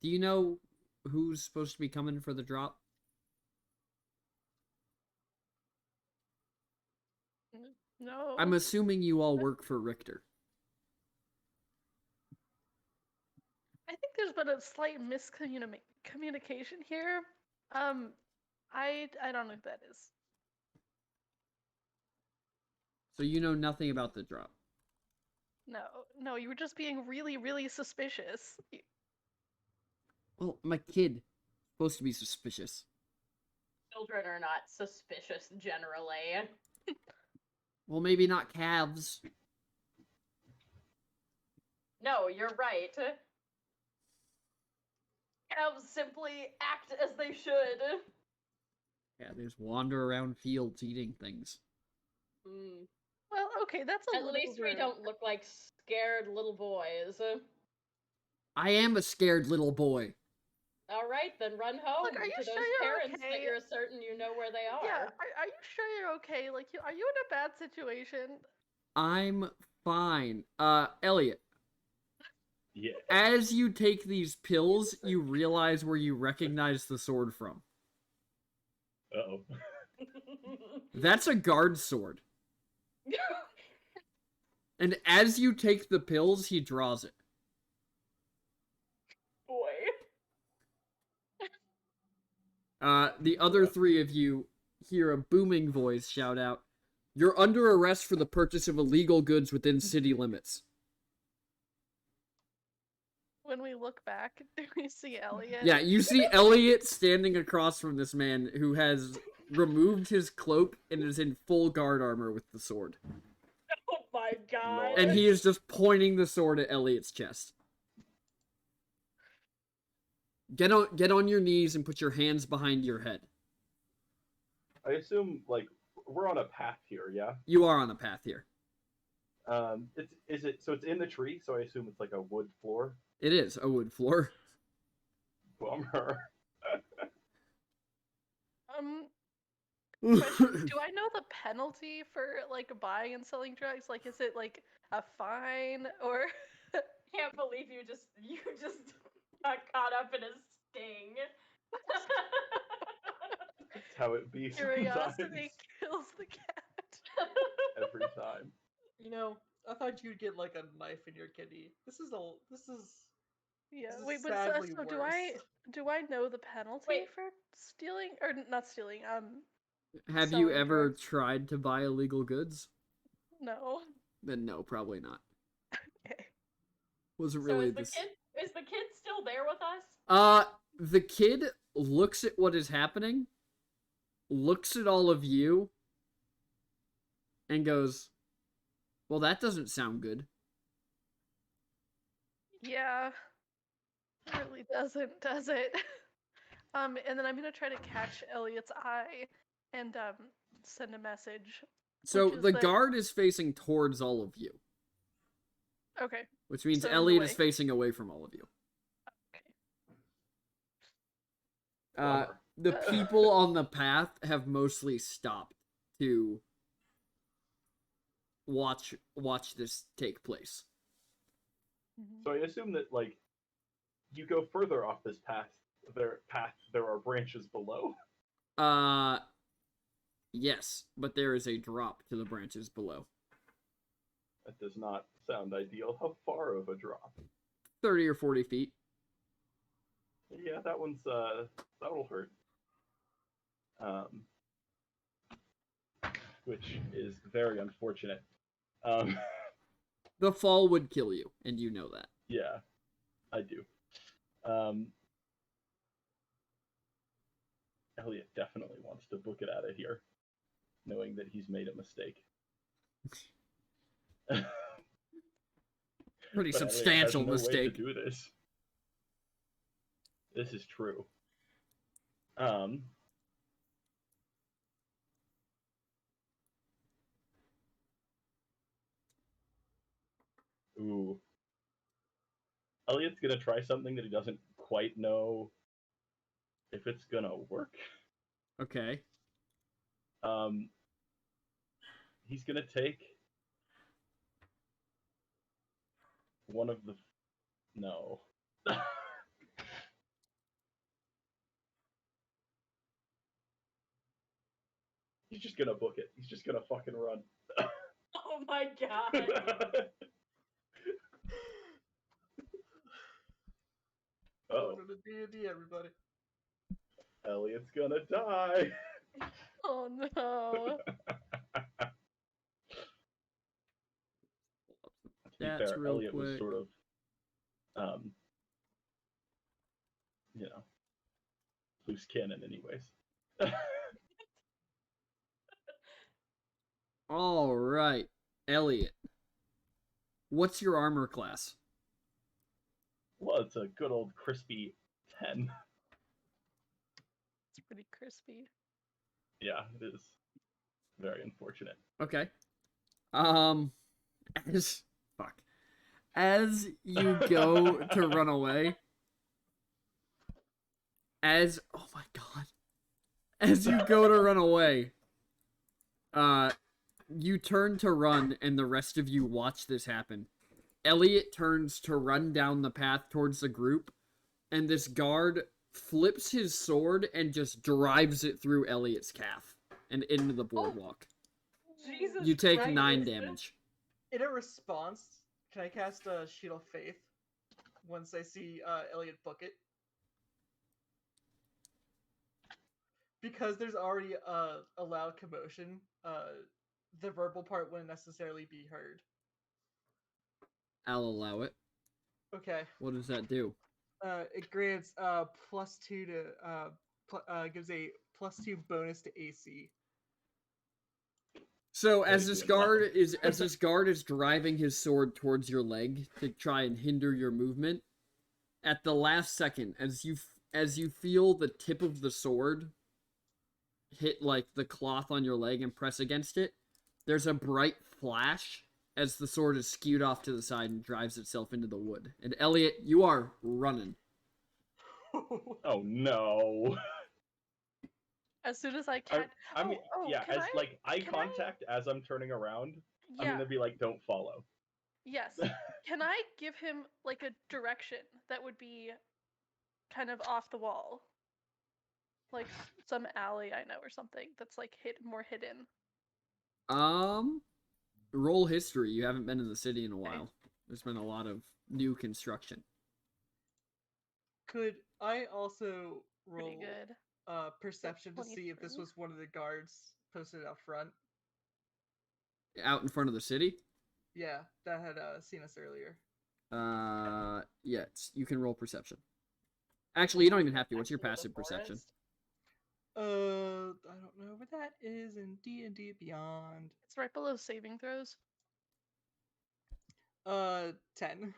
do you know who's supposed to be coming for the drop?" No. I'm assuming you all work for Richter. I think there's been a slight miscommunication here. I don't know who that is. So you know nothing about the drop. No, you were just being really, really suspicious. Well, my kid supposed to be suspicious. Children are not suspicious generally. Well, maybe not calves. No, you're right. Elves simply act as they should. Yeah, they just wander around fields eating things. Mm. Well, okay, that's a At little least we rude. don't look like scared little boys. I am a scared little boy. All right, then run home Look, are you to sure those you're parents that okay? you're certain you know where they are. Yeah, are you sure you're okay? Like, are you in a bad situation? I'm fine. Elliot, Yeah. as you take these pills, you realize where you recognize the sword from. Uh-oh. That's a guard sword. And as you take the pills, he draws it. Boy. The other three of you hear a booming voice shout out, "You're under arrest for the purchase of illegal goods within city limits." When we look back, do we see Elliot? Yeah, you see Elliot standing across from this man who has removed his cloak and is in full guard armor with the sword. Oh my god. And he is just pointing the sword at Elliot's chest. Get on your knees and put your hands behind your head. I assume, like, we're on a path here, yeah? You are on a path here. It's in the tree, so I assume it's like a wood floor? It is a wood floor. Bummer. Question, do I know the penalty for, like, buying and selling drugs? Like, is it, like, a fine, or... Can't believe you just got caught up in a sting. That's how it be Curiosity sometimes. kills the cat. Every time. You know, I thought you'd get like a knife in your kidney. This is Yeah, This is wait, but sadly so worse. do I know the penalty Wait. for stealing, or not stealing, Have you selling ever drugs? tried to buy illegal goods? No. Then no, probably not. Okay. Wasn't So really is the this. kid still there with us? The kid looks at what is happening, looks at all of you, and goes, "Well, that doesn't sound good." Yeah. It really doesn't, does it? And then I'm gonna try to catch Elliot's eye and send a message. So Which is the that- guard is facing towards all of you, Okay. which means So in the Elliot is way. facing away from all of you. Okay. Bummer. The people on the path have mostly stopped to watch this take place. Mhm. So I assume that, like, you go further off this path, there are branches below. Yes, but there is a drop to the branches below. That does not sound ideal. How far of a drop? 30 or 40 feet. Yeah, that'll hurt. Which is very unfortunate. The fall would kill you, and you know that. Yeah, I do. Elliot definitely wants to book it out of here, knowing that he's made a mistake. Pretty But substantial Elliot has no way mistake. to do this. This is true. Ooh. Elliot's gonna try something that he doesn't quite know if it's gonna work. Okay. He's gonna take one of the... No. He's just gonna book it. He's just gonna fucking run. Oh my god. Oh, Welcome to D&D, everybody. Elliot's gonna die. Oh no. To be That's fair, real Elliot was quick. sort of, you know, loose cannon, anyways. All right, Elliot. What's your armor class? Well, it's a good old crispy 10. It's pretty crispy. Yeah, it is. Very unfortunate. Okay. As fuck. As you go to run away, oh my god, as you go to run away, you turn to run, and the rest of you watch this happen. Elliot turns to run down the path towards the group, and this guard flips his sword and just drives it through Elliot's calf and into the boardwalk. Jesus You take Christ. 9 damage. In a response, can I cast a Shield of Faith once I see Elliot book it? Because there's already a loud commotion, the verbal part wouldn't necessarily be heard. I'll allow it. Okay. What does that do? It grants +2 to gives a +2 bonus to AC. So as this guard is driving his sword towards your leg to try and hinder your movement, at the last second, as you feel the tip of the sword hit like the cloth on your leg and press against it, there's a bright flash as the sword is skewed off to the side and drives itself into the wood. And Elliot, you are running. Oh no. As soon as I can. I mean, yeah, can as like eye can contact as I'm turning around, I'm Yeah. gonna be like, don't follow. Yes. Can I give him like a direction that would be kind of off the wall? Like some alley I know or something that's like more hidden. Roll history. You haven't been in the city in a while. There's been a lot of new construction. Could I also roll Pretty good. perception to see if this 23. was one of the guards posted up front? Out in front of the city? Yeah, that had seen us earlier. Yeah, you can roll perception. Actually, you don't even have to. What's your passive perception? I don't know where that is in D&D Beyond. It's right below saving throws. 10.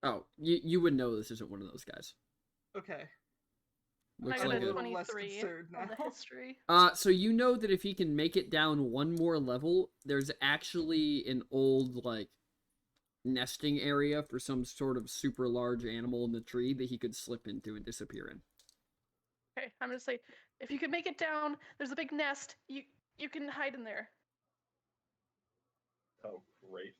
Oh, you would know this isn't one of those guys. Okay. Looks I got like a little less 23 concerned on the now. history. So you know that if he can make it down one more level, there's actually an old, like, nesting area for some sort of super large animal in the tree that he could slip into and disappear in. Okay, I'm gonna say if you can make it down, there's a big nest. You can hide in there. Oh, great.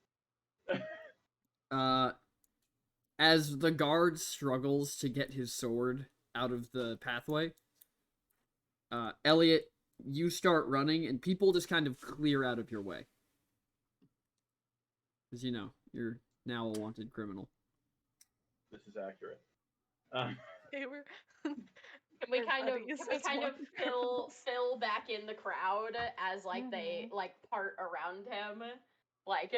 As the guard struggles to get his sword out of the pathway, Elliot, you start running, and people just kind of clear out of your way. Because, you know, you're now a wanted criminal. This is accurate. Okay, we're Can we kind of Everybody says one fill back in the crowd as like they like part around him, like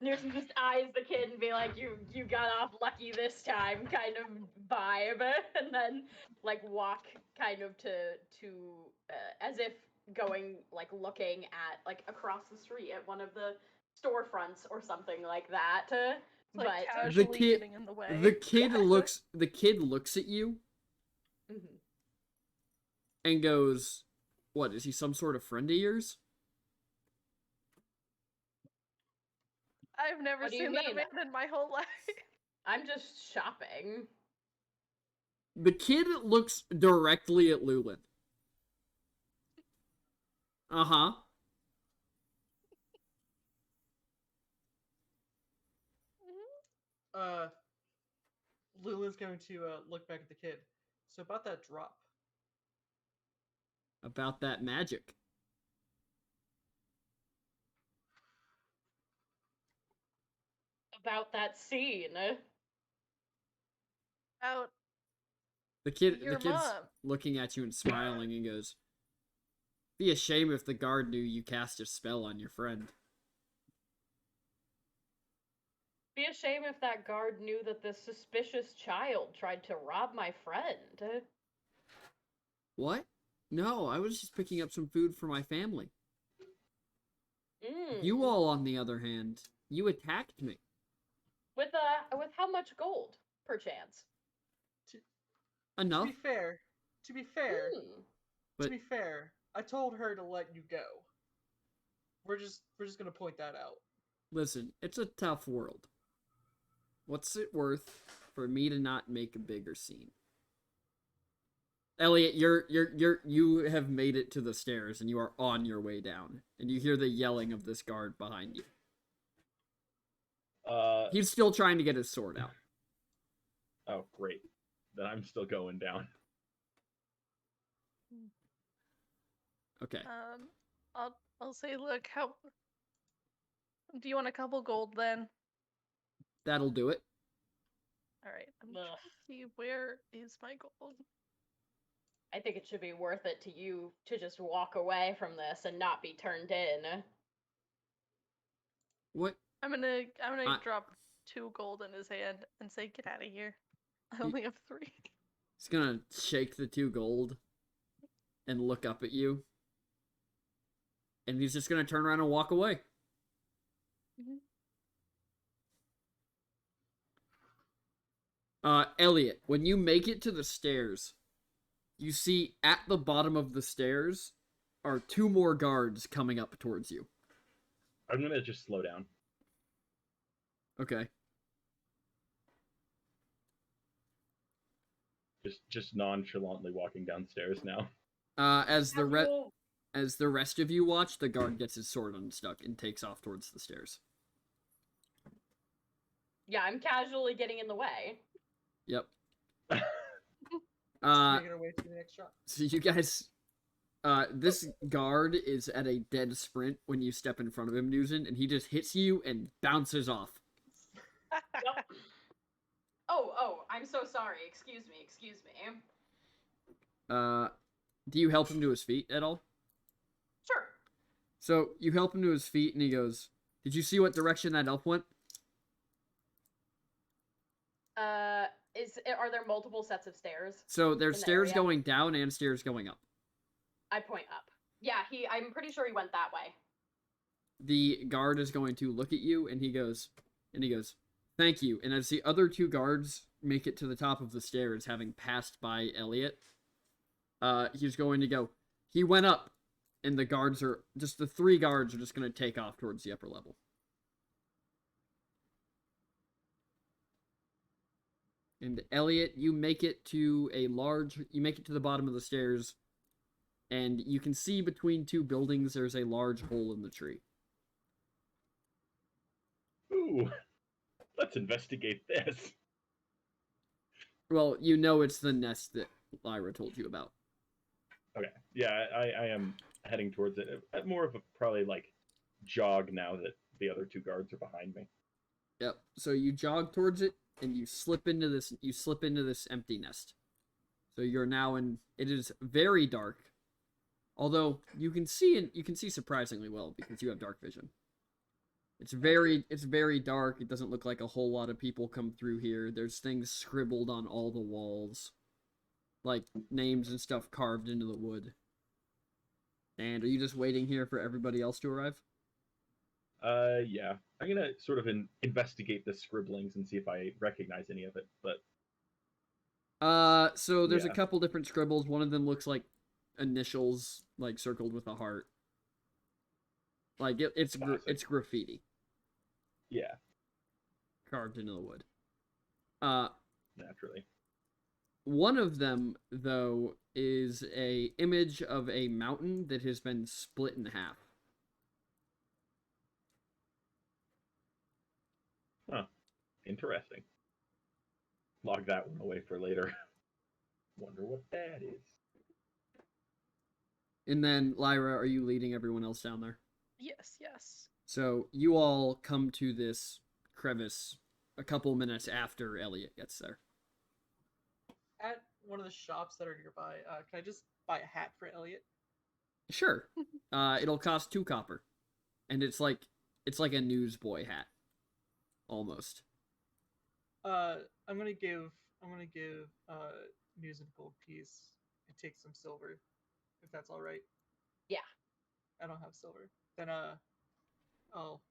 Newton just eyes the kid and be like, you got off lucky this time kind of vibe, and then like walk kind of to as if going like looking at like across the street at one of the storefronts or something like that. like But casually kid- getting in the way. The kid Yeah. looks at you Mhm. and goes, "What, is he some sort of friend of yours?" I've never What do you seen that mean? man in my whole life. I'm just shopping. The kid looks directly at Lulin. Uh-huh. Lula's going to look back at the kid. So about that drop. About that magic. About that scene. Out The your kid's mom. looking at you and smiling and goes, "Be a shame if the guard knew you cast a spell on your friend." Be a shame if that guard knew that this suspicious child tried to rob my friend. What? No, I was just picking up some food for my family. Mm. You all, on the other hand, you attacked me. With how much gold, perchance? Enough, To be fair, but I told her to let you go. We're just gonna point that out. Listen, it's a tough world. What's it worth for me to not make a bigger scene? Elliot, you have made it to the stairs and you are on your way down, and you hear the yelling of this guard behind you. He's still trying to get his sword out. Oh, great. Then I'm still going down. Okay. I'll say, look, how do you want a couple gold then? That'll do it. All right, I'm Ugh. trying to see where is my gold. I think it should be worth it to you to just walk away from this and not be turned in. What? I'm gonna I- drop 2 gold in his hand and say, get out of here. I only have 3. He's gonna shake the 2 gold and look up at you. And he's just gonna turn around and walk away. Mhm. Elliot, when you make it to the stairs, you see at the bottom of the stairs are 2 more guards coming up towards you. I'm gonna just slow down. Okay. Just nonchalantly walking downstairs now. As the Casual- rest of you watch, the guard gets his sword unstuck and takes off towards the stairs. Yeah, I'm casually getting in the way. Yep. Just Uh, making our way to the next shop. so you guys, this guard is at a dead sprint when you step in front of him, Newson, and he just hits you and bounces off. Yep. Oh, I'm so sorry. Excuse me. Do you help him to his feet at all? Sure. So you help him to his feet, and he goes, "Did you see what direction that elf went?" Are there multiple sets of stairs? So there's In the stairs area? going down and stairs going up. I point up. Yeah, I'm pretty sure he went that way. The guard is going to look at you, and he goes, "Thank you." And as the other 2 guards make it to the top of the stairs, having passed by Elliot, he's going to go, "He went up." And the 3 guards are just going to take off towards the upper level. And Elliot, you make it to the bottom of the stairs, and you can see between 2 buildings there's a large hole in the tree. Ooh, let's investigate this. Well, you know it's the nest that Lyra told you about. Okay, yeah, I am heading towards it. More of a probably like jog now that the other 2 guards are behind me. Yep. So you jog towards it, and you slip into this empty nest. So you're now in. It is very dark, although you can see surprisingly well because you have dark vision. It's very dark. It doesn't look like a whole lot of people come through here. There's things scribbled on all the walls, like names and stuff carved into the wood. And are you just waiting here for everybody else to arrive? Yeah. I'm gonna sort of investigate the scribblings and see if I recognize any of it, but So there's a Yeah. couple different scribbles. One of them looks like initials, like circled with a heart. Like it's Classic. graffiti yeah, carved into the wood. naturally. One of them though is a image of a mountain that has been split in half. Huh. Interesting. Log that one away for later. Wonder what that is. And then Lyra, are you leading everyone else down there? Yes. So you all come to this crevice a couple minutes after Elliot gets there. At one of the shops that are nearby, can I just buy a hat for Elliot? Sure. It'll cost 2 copper. And it's like a newsboy hat. Almost. I'm gonna give News and Gold piece and take some silver, if that's all right. Yeah. I don't have silver. Then I'll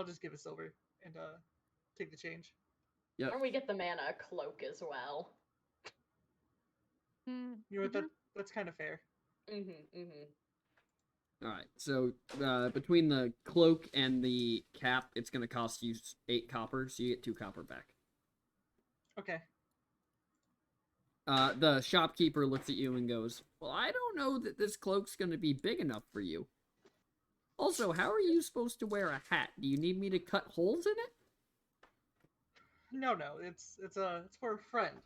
just give a silver and take the change. Yep. And we get the man a cloak as well. You know what? That's kind of fair. Mm-hmm. All right. So between the cloak and the cap, it's gonna cost you 8 copper, so you get 2 copper back. Okay. The shopkeeper looks at you and goes, "Well, I don't know that this cloak's gonna be big enough for you. Also, how are you supposed to wear a hat? Do you need me to cut holes in it?" No, it's for a friend.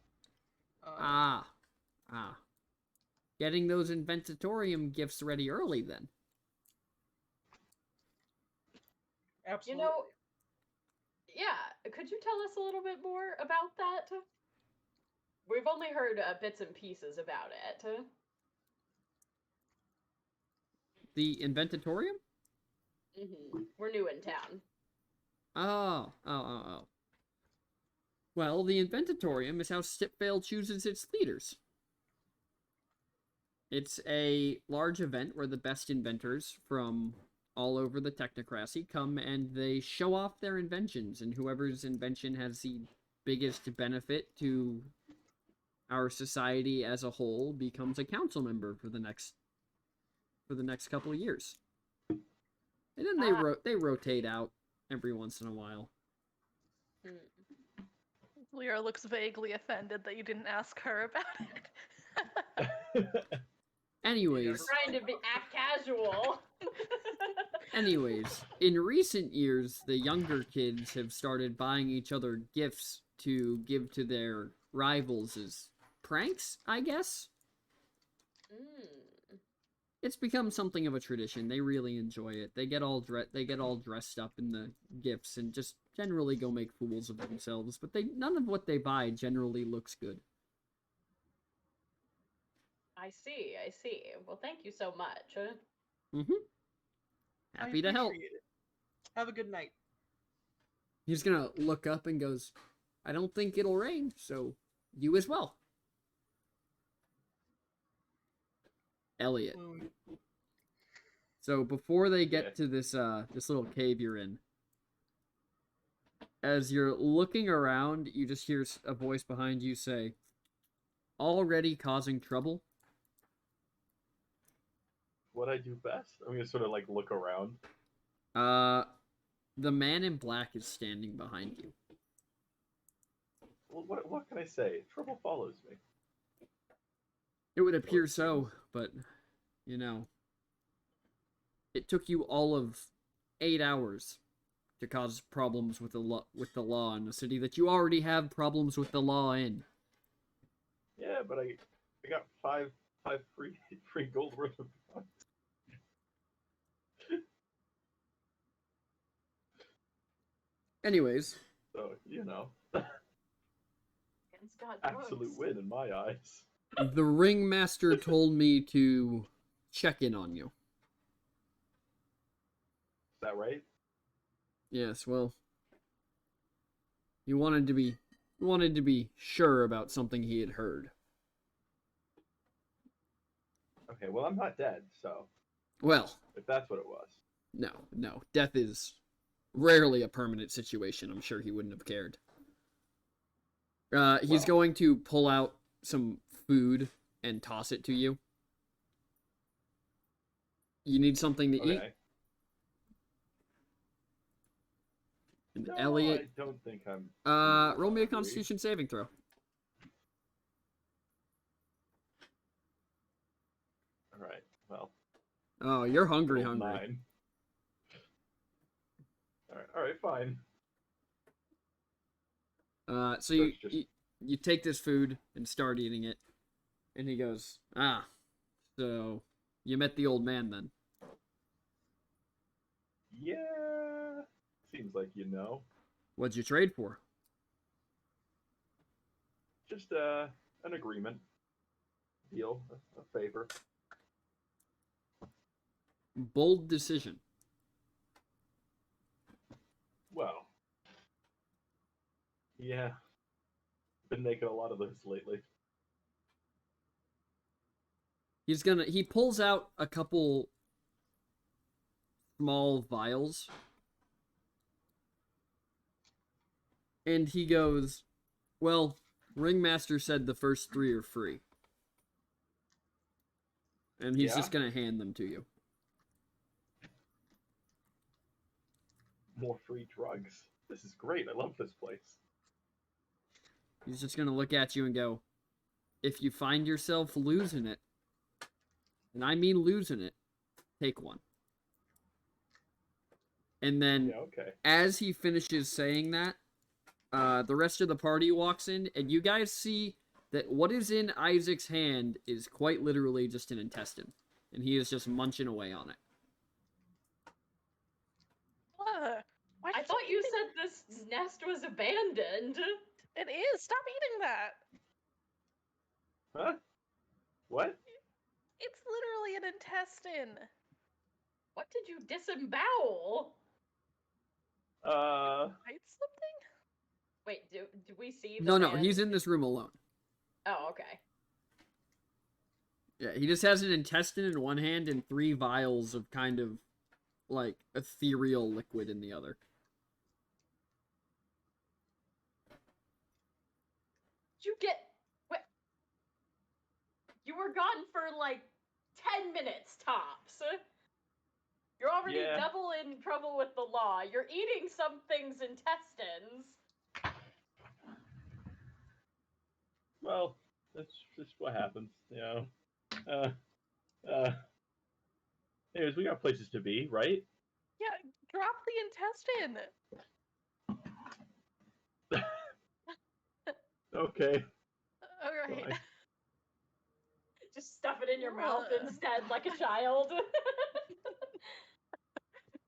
Ah. Getting those Inventatorium gifts ready early, then. Absolutely. You know, yeah, could you tell us a little bit more about that? We've only heard bits and pieces about it. The Inventatorium? We're new in town. Oh. Well, the Inventatorium is how Stipvale chooses its leaders. It's a large event where the best inventors from all over the technocracy come and they show off their inventions, and whoever's invention has the biggest benefit to our society as a whole becomes a council member for the next couple of years. And then they rotate out every once in a while. Lyra looks vaguely offended that you didn't ask her about it. Anyways, Trying to act casual. Anyways, in recent years, the younger kids have started buying each other gifts to give to their rivals as pranks, I guess. It's become something of a tradition. They really enjoy it. They get all dressed up in the gifts and just generally go make fools of themselves. But none of what they buy generally looks good. I see. Well, thank you so much. Happy to help. Appreciate it. Have a good night. He's gonna look up and goes, "I don't think it'll rain, so you as well." Elliot. So before they get to this little cave you're in, as you're looking around, you just hear a voice behind you say, "Already causing trouble?" What I do best? I'm gonna sort of like look around. The man in black is standing behind you. Well, what can I say? Trouble follows me. It would appear so, but you know, it took you all of 8 hours to cause problems with the law in a city that you already have problems with the law in. Yeah, but I got five free gold worth of points. Anyways, So you know, Scott absolute win in my eyes. the ringmaster told me to check in on you. Is that right? Yes, well, he wanted to be sure about something he had heard. Okay, well I'm not dead, so Well, if that's what it was. no, death is rarely a permanent situation. I'm sure he wouldn't have cared. He's going to pull out some food and toss it to you. You need something to eat? And No, Elliot, I don't think I'm. roll me a Constitution saving throw. All right. Well. Oh, you're hungry. 9. All right, fine. So you take this food and start eating it, and he goes, so you met the old man then? Yeah, seems like you know. What'd you trade for? Just an agreement, deal, a favor. Bold decision. Well, yeah, been making a lot of those lately. He pulls out a couple small vials, and he goes, "Well, Ringmaster said the first 3 are free." And he's just gonna hand them to you. More free drugs. This is great. I love this place. He's just gonna look at you and go, if you find yourself losing it, and I mean losing it, take one. And then, Yeah, okay. as he finishes saying that, the rest of the party walks in, and you guys see that what is in Isaac's hand is quite literally just an intestine, and he is just munching away on it. Why I did thought you eat said this nest was abandoned. it? It is. Stop eating that. Huh? What? It's literally an intestine. What did you disembowel? Right? Something? Wait, do we see the No, man? he's in this room alone. Oh, okay. Yeah, he just has an intestine in one hand and 3 vials of kind of, like, ethereal liquid in the other. Did you get... What? You were gone for like 10 minutes tops. You're already Yeah. double in trouble with the law. You're eating something's intestines. Well, that's just what happens, you know. Anyways, we got places to be, right? Yeah, drop the intestine. Okay. All right. Fine. Just stuff it in your mouth Ugh. instead, like a child.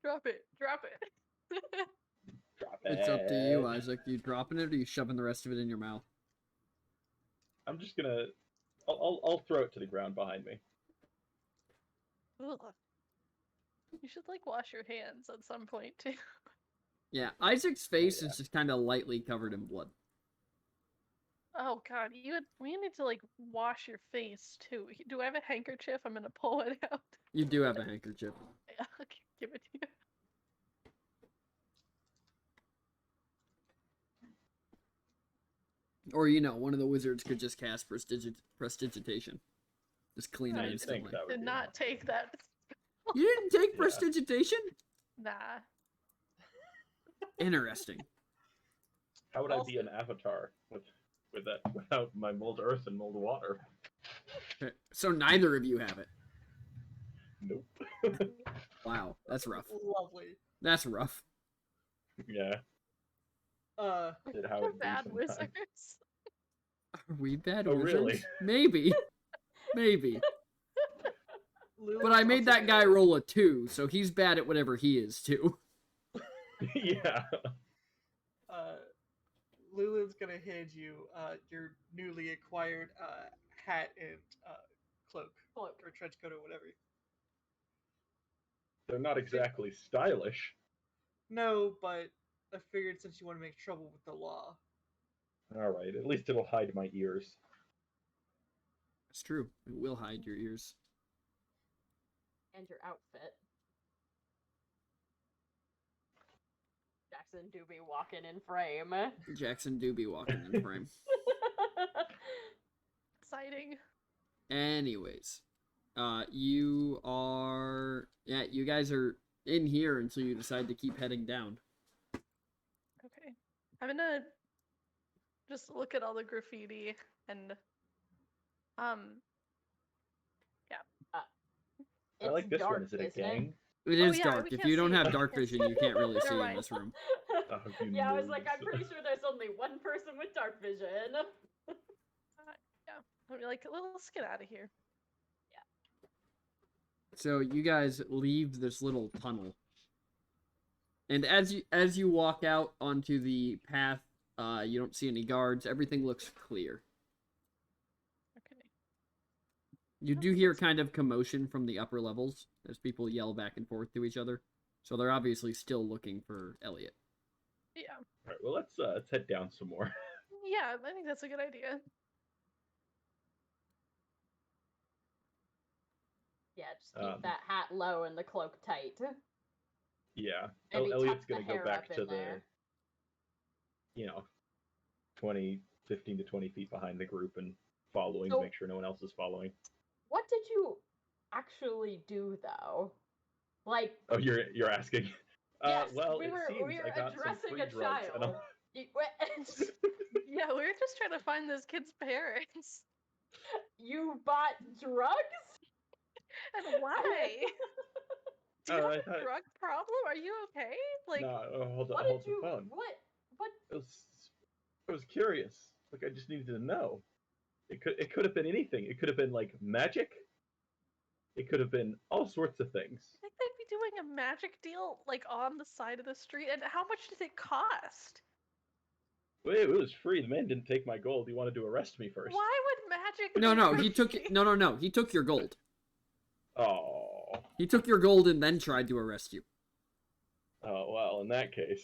Drop it. Drop it. Drop It's up to you, it. Isaac. You dropping it or you shoving the rest of it in your mouth? I'm just gonna. I'll throw it to the ground behind me. Ugh. You should like wash your hands at some point too. Yeah, Isaac's face yeah. is just kind of lightly covered in blood. Oh god, we need to like wash your face too. Do I have a handkerchief? I'm gonna pull it out. You do have a handkerchief. Yeah, I'll give it to you. Or, you know, one of the wizards could just cast prestidigitation. Just clean I it think instantly. that would Did be not take that. You didn't take Yeah. prestidigitation? Nah. Interesting. How would I be an avatar with that without my mold earth and mold water? Okay, so neither of you have it. Nope. Wow, that's rough. Lovely. That's rough. Yeah. Did how We're it be bad sometimes. wizards. Are we bad Oh, wizards? really? Maybe. Maybe. Lulu's But I made also that guy gonna- roll a 2, so he's bad at whatever he is, too. Yeah. Lulu's gonna hand you your newly acquired hat and cloak Cloak. or trench coat or whatever. They're not exactly stylish. No, but I figured since you want to make trouble with the law, All right. At least it'll hide my ears. It's true. It will hide your ears. And your outfit. Jackson do be walking in frame. Jackson do be walking in frame. Exciting. Anyways, you guys are in here until you decide to keep heading down. Okay. I'm gonna just look at all the graffiti and I like this dark, one. Is it a isn't gang? It Oh, is yeah, dark. we If can't you don't see have it. dark vision, you can't really see Never in mind. this room. Oh, you Yeah, I was like, noobs. I'm pretty sure there's only one person with dark vision. I'll be like, let's get out of here. So you guys leave this little tunnel, and as you walk out onto the path, you don't see any guards. Everything looks clear. Okay. You do hear kind of commotion from the upper levels as people yell back and forth to each other. So they're obviously still looking for Elliot. Yeah. All right. Well, let's head down some more. Yeah, I think that's a good idea. Yeah, just keep Um, that hat low and the cloak tight. Yeah. Maybe Elliot's tuck the gonna go hair back up to in there. 15 to 20 feet behind the group and following So- to make sure no one else is following. What did you actually do, though? Like, Oh, you're asking. Yes, well, we it were seems we I were got some addressing free a drugs, and I'm... child. Yeah, we were just trying to find this kid's parents. You bought drugs? And why? Do you Oh, have I a thought... drug problem? Are you okay? Like, No, hold What hold did the you phone. what I was curious. Like, I just needed to know. It could have been anything. It could have been like magic. It could have been all sorts of things. I think they'd be doing a magic deal like on the side of the street. And how much did it cost? Well, it was free. The man didn't take my gold. He wanted to arrest me first. Why would magic? No, be he took free? no, he took your gold. Oh. He took your gold and then tried to arrest you. Oh, well, in that case,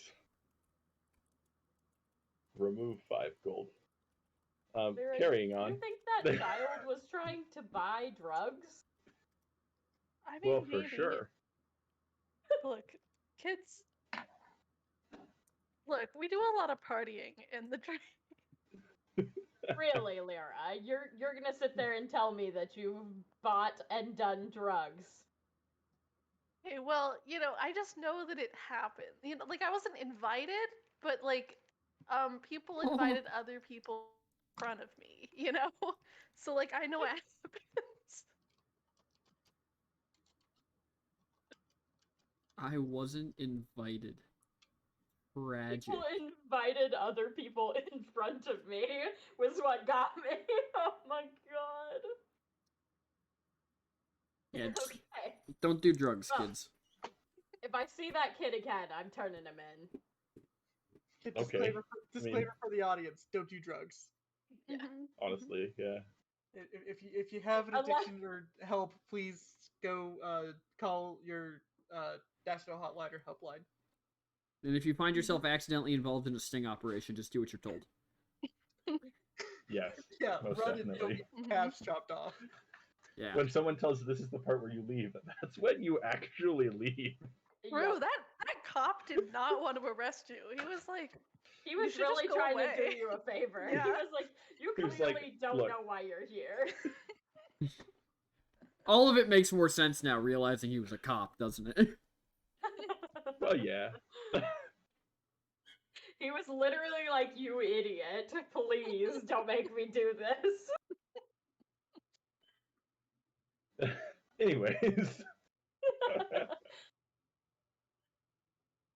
remove 5 gold. Lyra, Carrying do on. you think that child was trying to buy drugs? I mean, Well, for maybe. sure. Look, kids. Look, we do a lot of partying in the train. Really, Lyra? You're gonna sit there and tell me that you've bought and done drugs? Hey, well, I just know that it happened. Like I wasn't invited, but like, people invited other people in front of me. So like I know it happens. I wasn't invited. Tragic. People invited other people in front of me was what got me. Oh my god. Yeah, just Okay. don't do drugs, Well, kids. If I see that kid again, I'm turning him in. Okay. Disclaimer for the audience: don't do drugs. Yeah. Honestly, yeah. If you have an Unless- addiction or help, please go call your national hotline or helpline. And if you find yourself accidentally involved in a sting operation, just do what you're told. Yes. Yeah, Most run and you'll definitely. get calves chopped off. Yeah. When someone tells you this is the part where you leave, that's when you actually leave. Bro, Yep. that cop did not want to arrest you. He was like, He You was should just really go trying away. to do you a favor. He Yeah. was like, you He was clearly like, don't "Look." know why you're here. All of it makes more sense now, realizing he was a cop, doesn't it? Well, yeah. He was literally like, you idiot. Please don't make me do this. Anyways.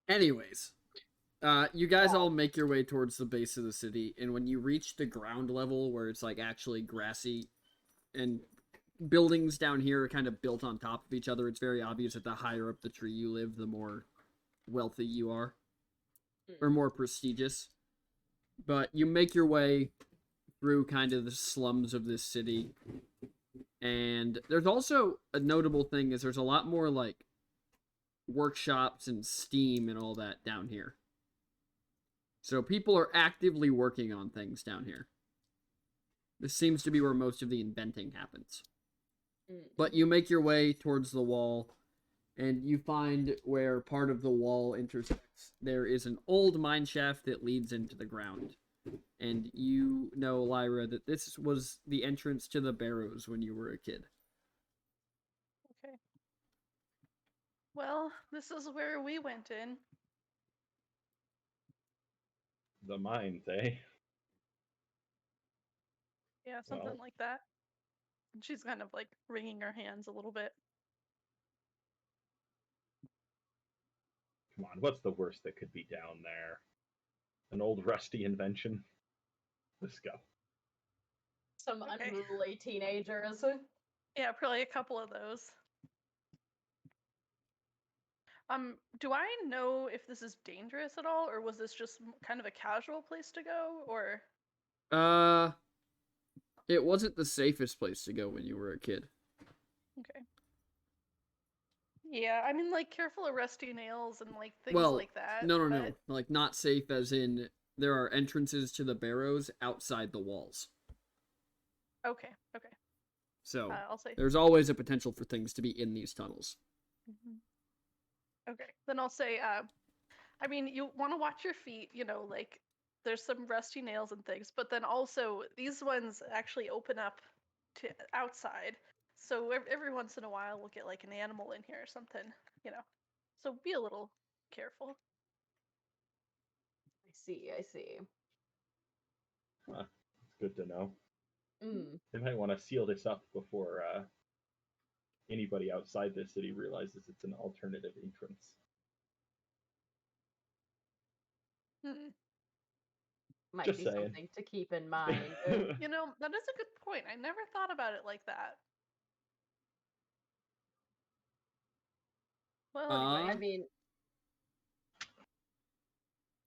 Anyways, you guys all make your way towards the base of the city, and when you reach the ground level where it's like actually grassy and buildings down here are kind of built on top of each other, it's very obvious that the higher up the tree you live, the more wealthy you are, or more prestigious. But you make your way through kind of the slums of this city, and there's also a notable thing is there's a lot more like workshops and steam and all that down here. So people are actively working on things down here. This seems to be where most of the inventing happens. But you make your way towards the wall, and you find where part of the wall intersects. There is an old mine shaft that leads into the ground. And you know, Lyra, that this was the entrance to the Barrows when you were a kid. Okay. Well, this is where we went in. The mines, eh? Yeah, something Well. like that. And she's kind of like wringing her hands a little bit. Come on, what's the worst that could be down there? An old rusty invention? Let's go. Some Okay. unruly teenagers. Yeah, probably a couple of those. Do I know if this is dangerous at all, or was this just kind of a casual place to go, or? It wasn't the safest place to go when you were a kid. Okay. Yeah, I mean, like, careful of rusty nails and, like, things Well, like that. no. Like, not safe as in there are entrances to the Barrows outside the walls. Okay. So, I'll say. there's always a potential for things to be in these tunnels. Okay, then I'll say, I mean, you want to watch your feet, like, there's some rusty nails and things, but then also, these ones actually open up to outside, so every once in a while we'll get, like, an animal in here or something, so be a little careful. I see. Huh. It's good to know. Mm. They might want to seal this up before anybody outside the city realizes it's an alternative entrance. Hmm. Might Just be saying. something to keep in mind. You know, that is a good point. I never thought about it like that. Well, anyway. I mean,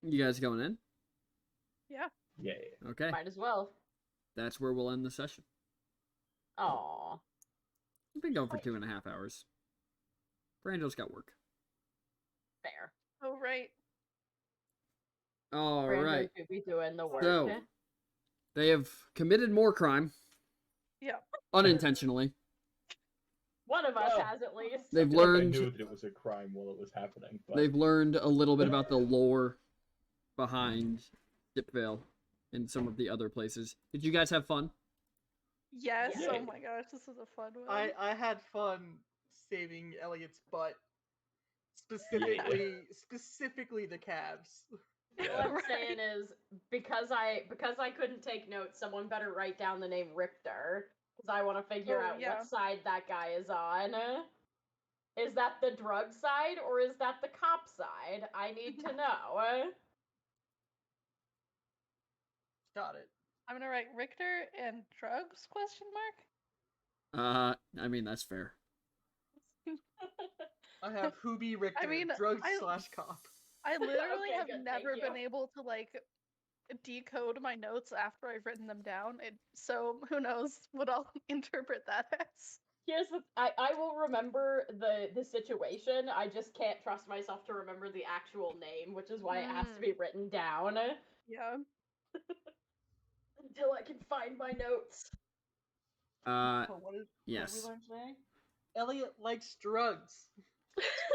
You guys going in? Yeah. Yeah. Okay. might as well. That's where we'll end the session. Aw. We've been going for 2.5 hours. Brando's got work. Fair. Oh, right. All Brando right. should be doing the work. So, they have committed more crime. Yeah. Unintentionally. One of us Well, has at least. They've I feel like learned. I knew that it was a crime while it was happening. But They've learned a little bit about the lore behind Dipvale and some of the other places. Did you guys have fun? Yes. Yeah. Oh my gosh, this is a fun one. I had fun saving Elliot's butt. Specifically the calves. All I'm Right. saying is because I couldn't take notes, someone better write down the name Richter because I want to figure Oh, out yeah. what side that guy is on. Is that the drug side or is that the cop side? I need to know. Got it. I'm gonna write Richter and drugs ? I mean, that's fair. I have Hoobie Richter, mean, drug I- slash cop. I literally Okay, have good, never thank you. been able to like decode my notes after I've written them down. So who knows what I'll interpret that as. Here's the I will remember the situation. I just can't trust myself to remember the actual name, which is why it has to be written down Yeah. until I can find my notes. So what did Yes. we learn today? Elliot likes drugs.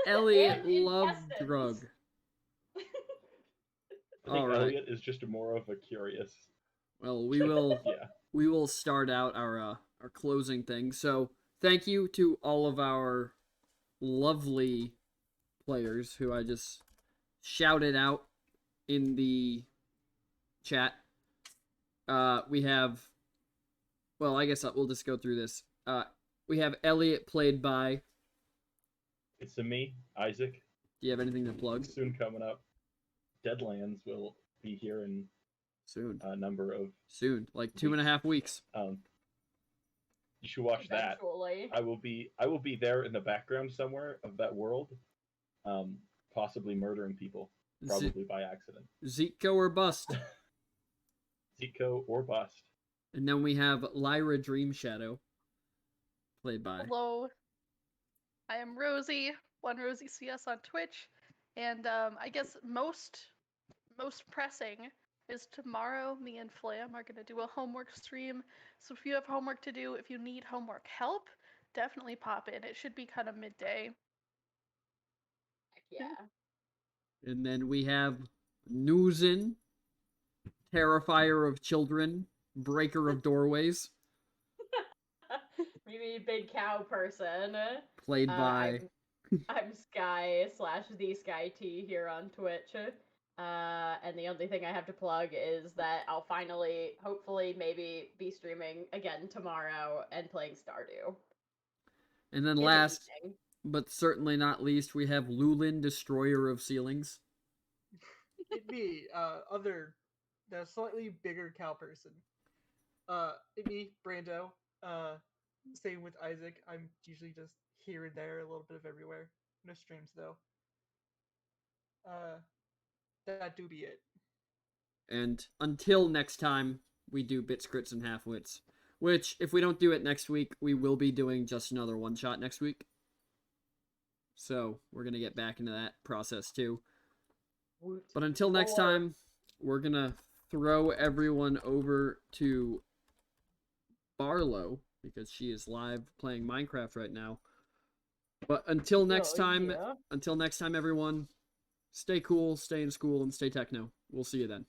Elliot And loved intestines. drug. I think All right. Elliot is just more of a curious. Well, we will Yeah. we will start out our closing thing. So, thank you to all of our lovely players who I just shouted out in the chat. We have, well, I guess we'll just go through this. We have Elliot played by. It's a me, Isaac. Do you have anything to plug? Soon coming up. Deadlands will be here in Soon. a number of. Soon, like 2.5 weeks. You should watch that. Eventually. I will be there in the background somewhere of that world, possibly murdering people, probably by accident. Zico or bust. Zico or bust. And then we have Lyra Dream Shadow, played by. Hello. I am Rosie, one Rosie CS on Twitch, and I guess most pressing is tomorrow. Me and Flam are gonna do a homework stream. So if you have homework to do, if you need homework help, definitely pop in. It should be kind of midday. Heck yeah. And then we have Nuzin, Terrifier of Children, Breaker of Doorways, Maybe big cow person. played by. I'm Sky / the Sky T here on Twitch. And the only thing I have to plug is that I'll finally, hopefully, maybe be streaming again tomorrow and playing Stardew. And then in the last, evening. but certainly not least, we have Lulin, Destroyer of Ceilings. It me, the slightly bigger cow person. It me, Brando. Same with Isaac. I'm usually just here and there, a little bit of everywhere. No streams though. That do be it. And until next time, we do Bits, Crits, and Halfwits. Which, if we don't do it next week, we will be doing just another one-shot next week. So, we're going to get back into that process too. But until next time, we're going to throw everyone over to Barlow, because she is live playing Minecraft right now. But until next time, everyone, stay cool, stay in school, and stay techno. We'll see you then.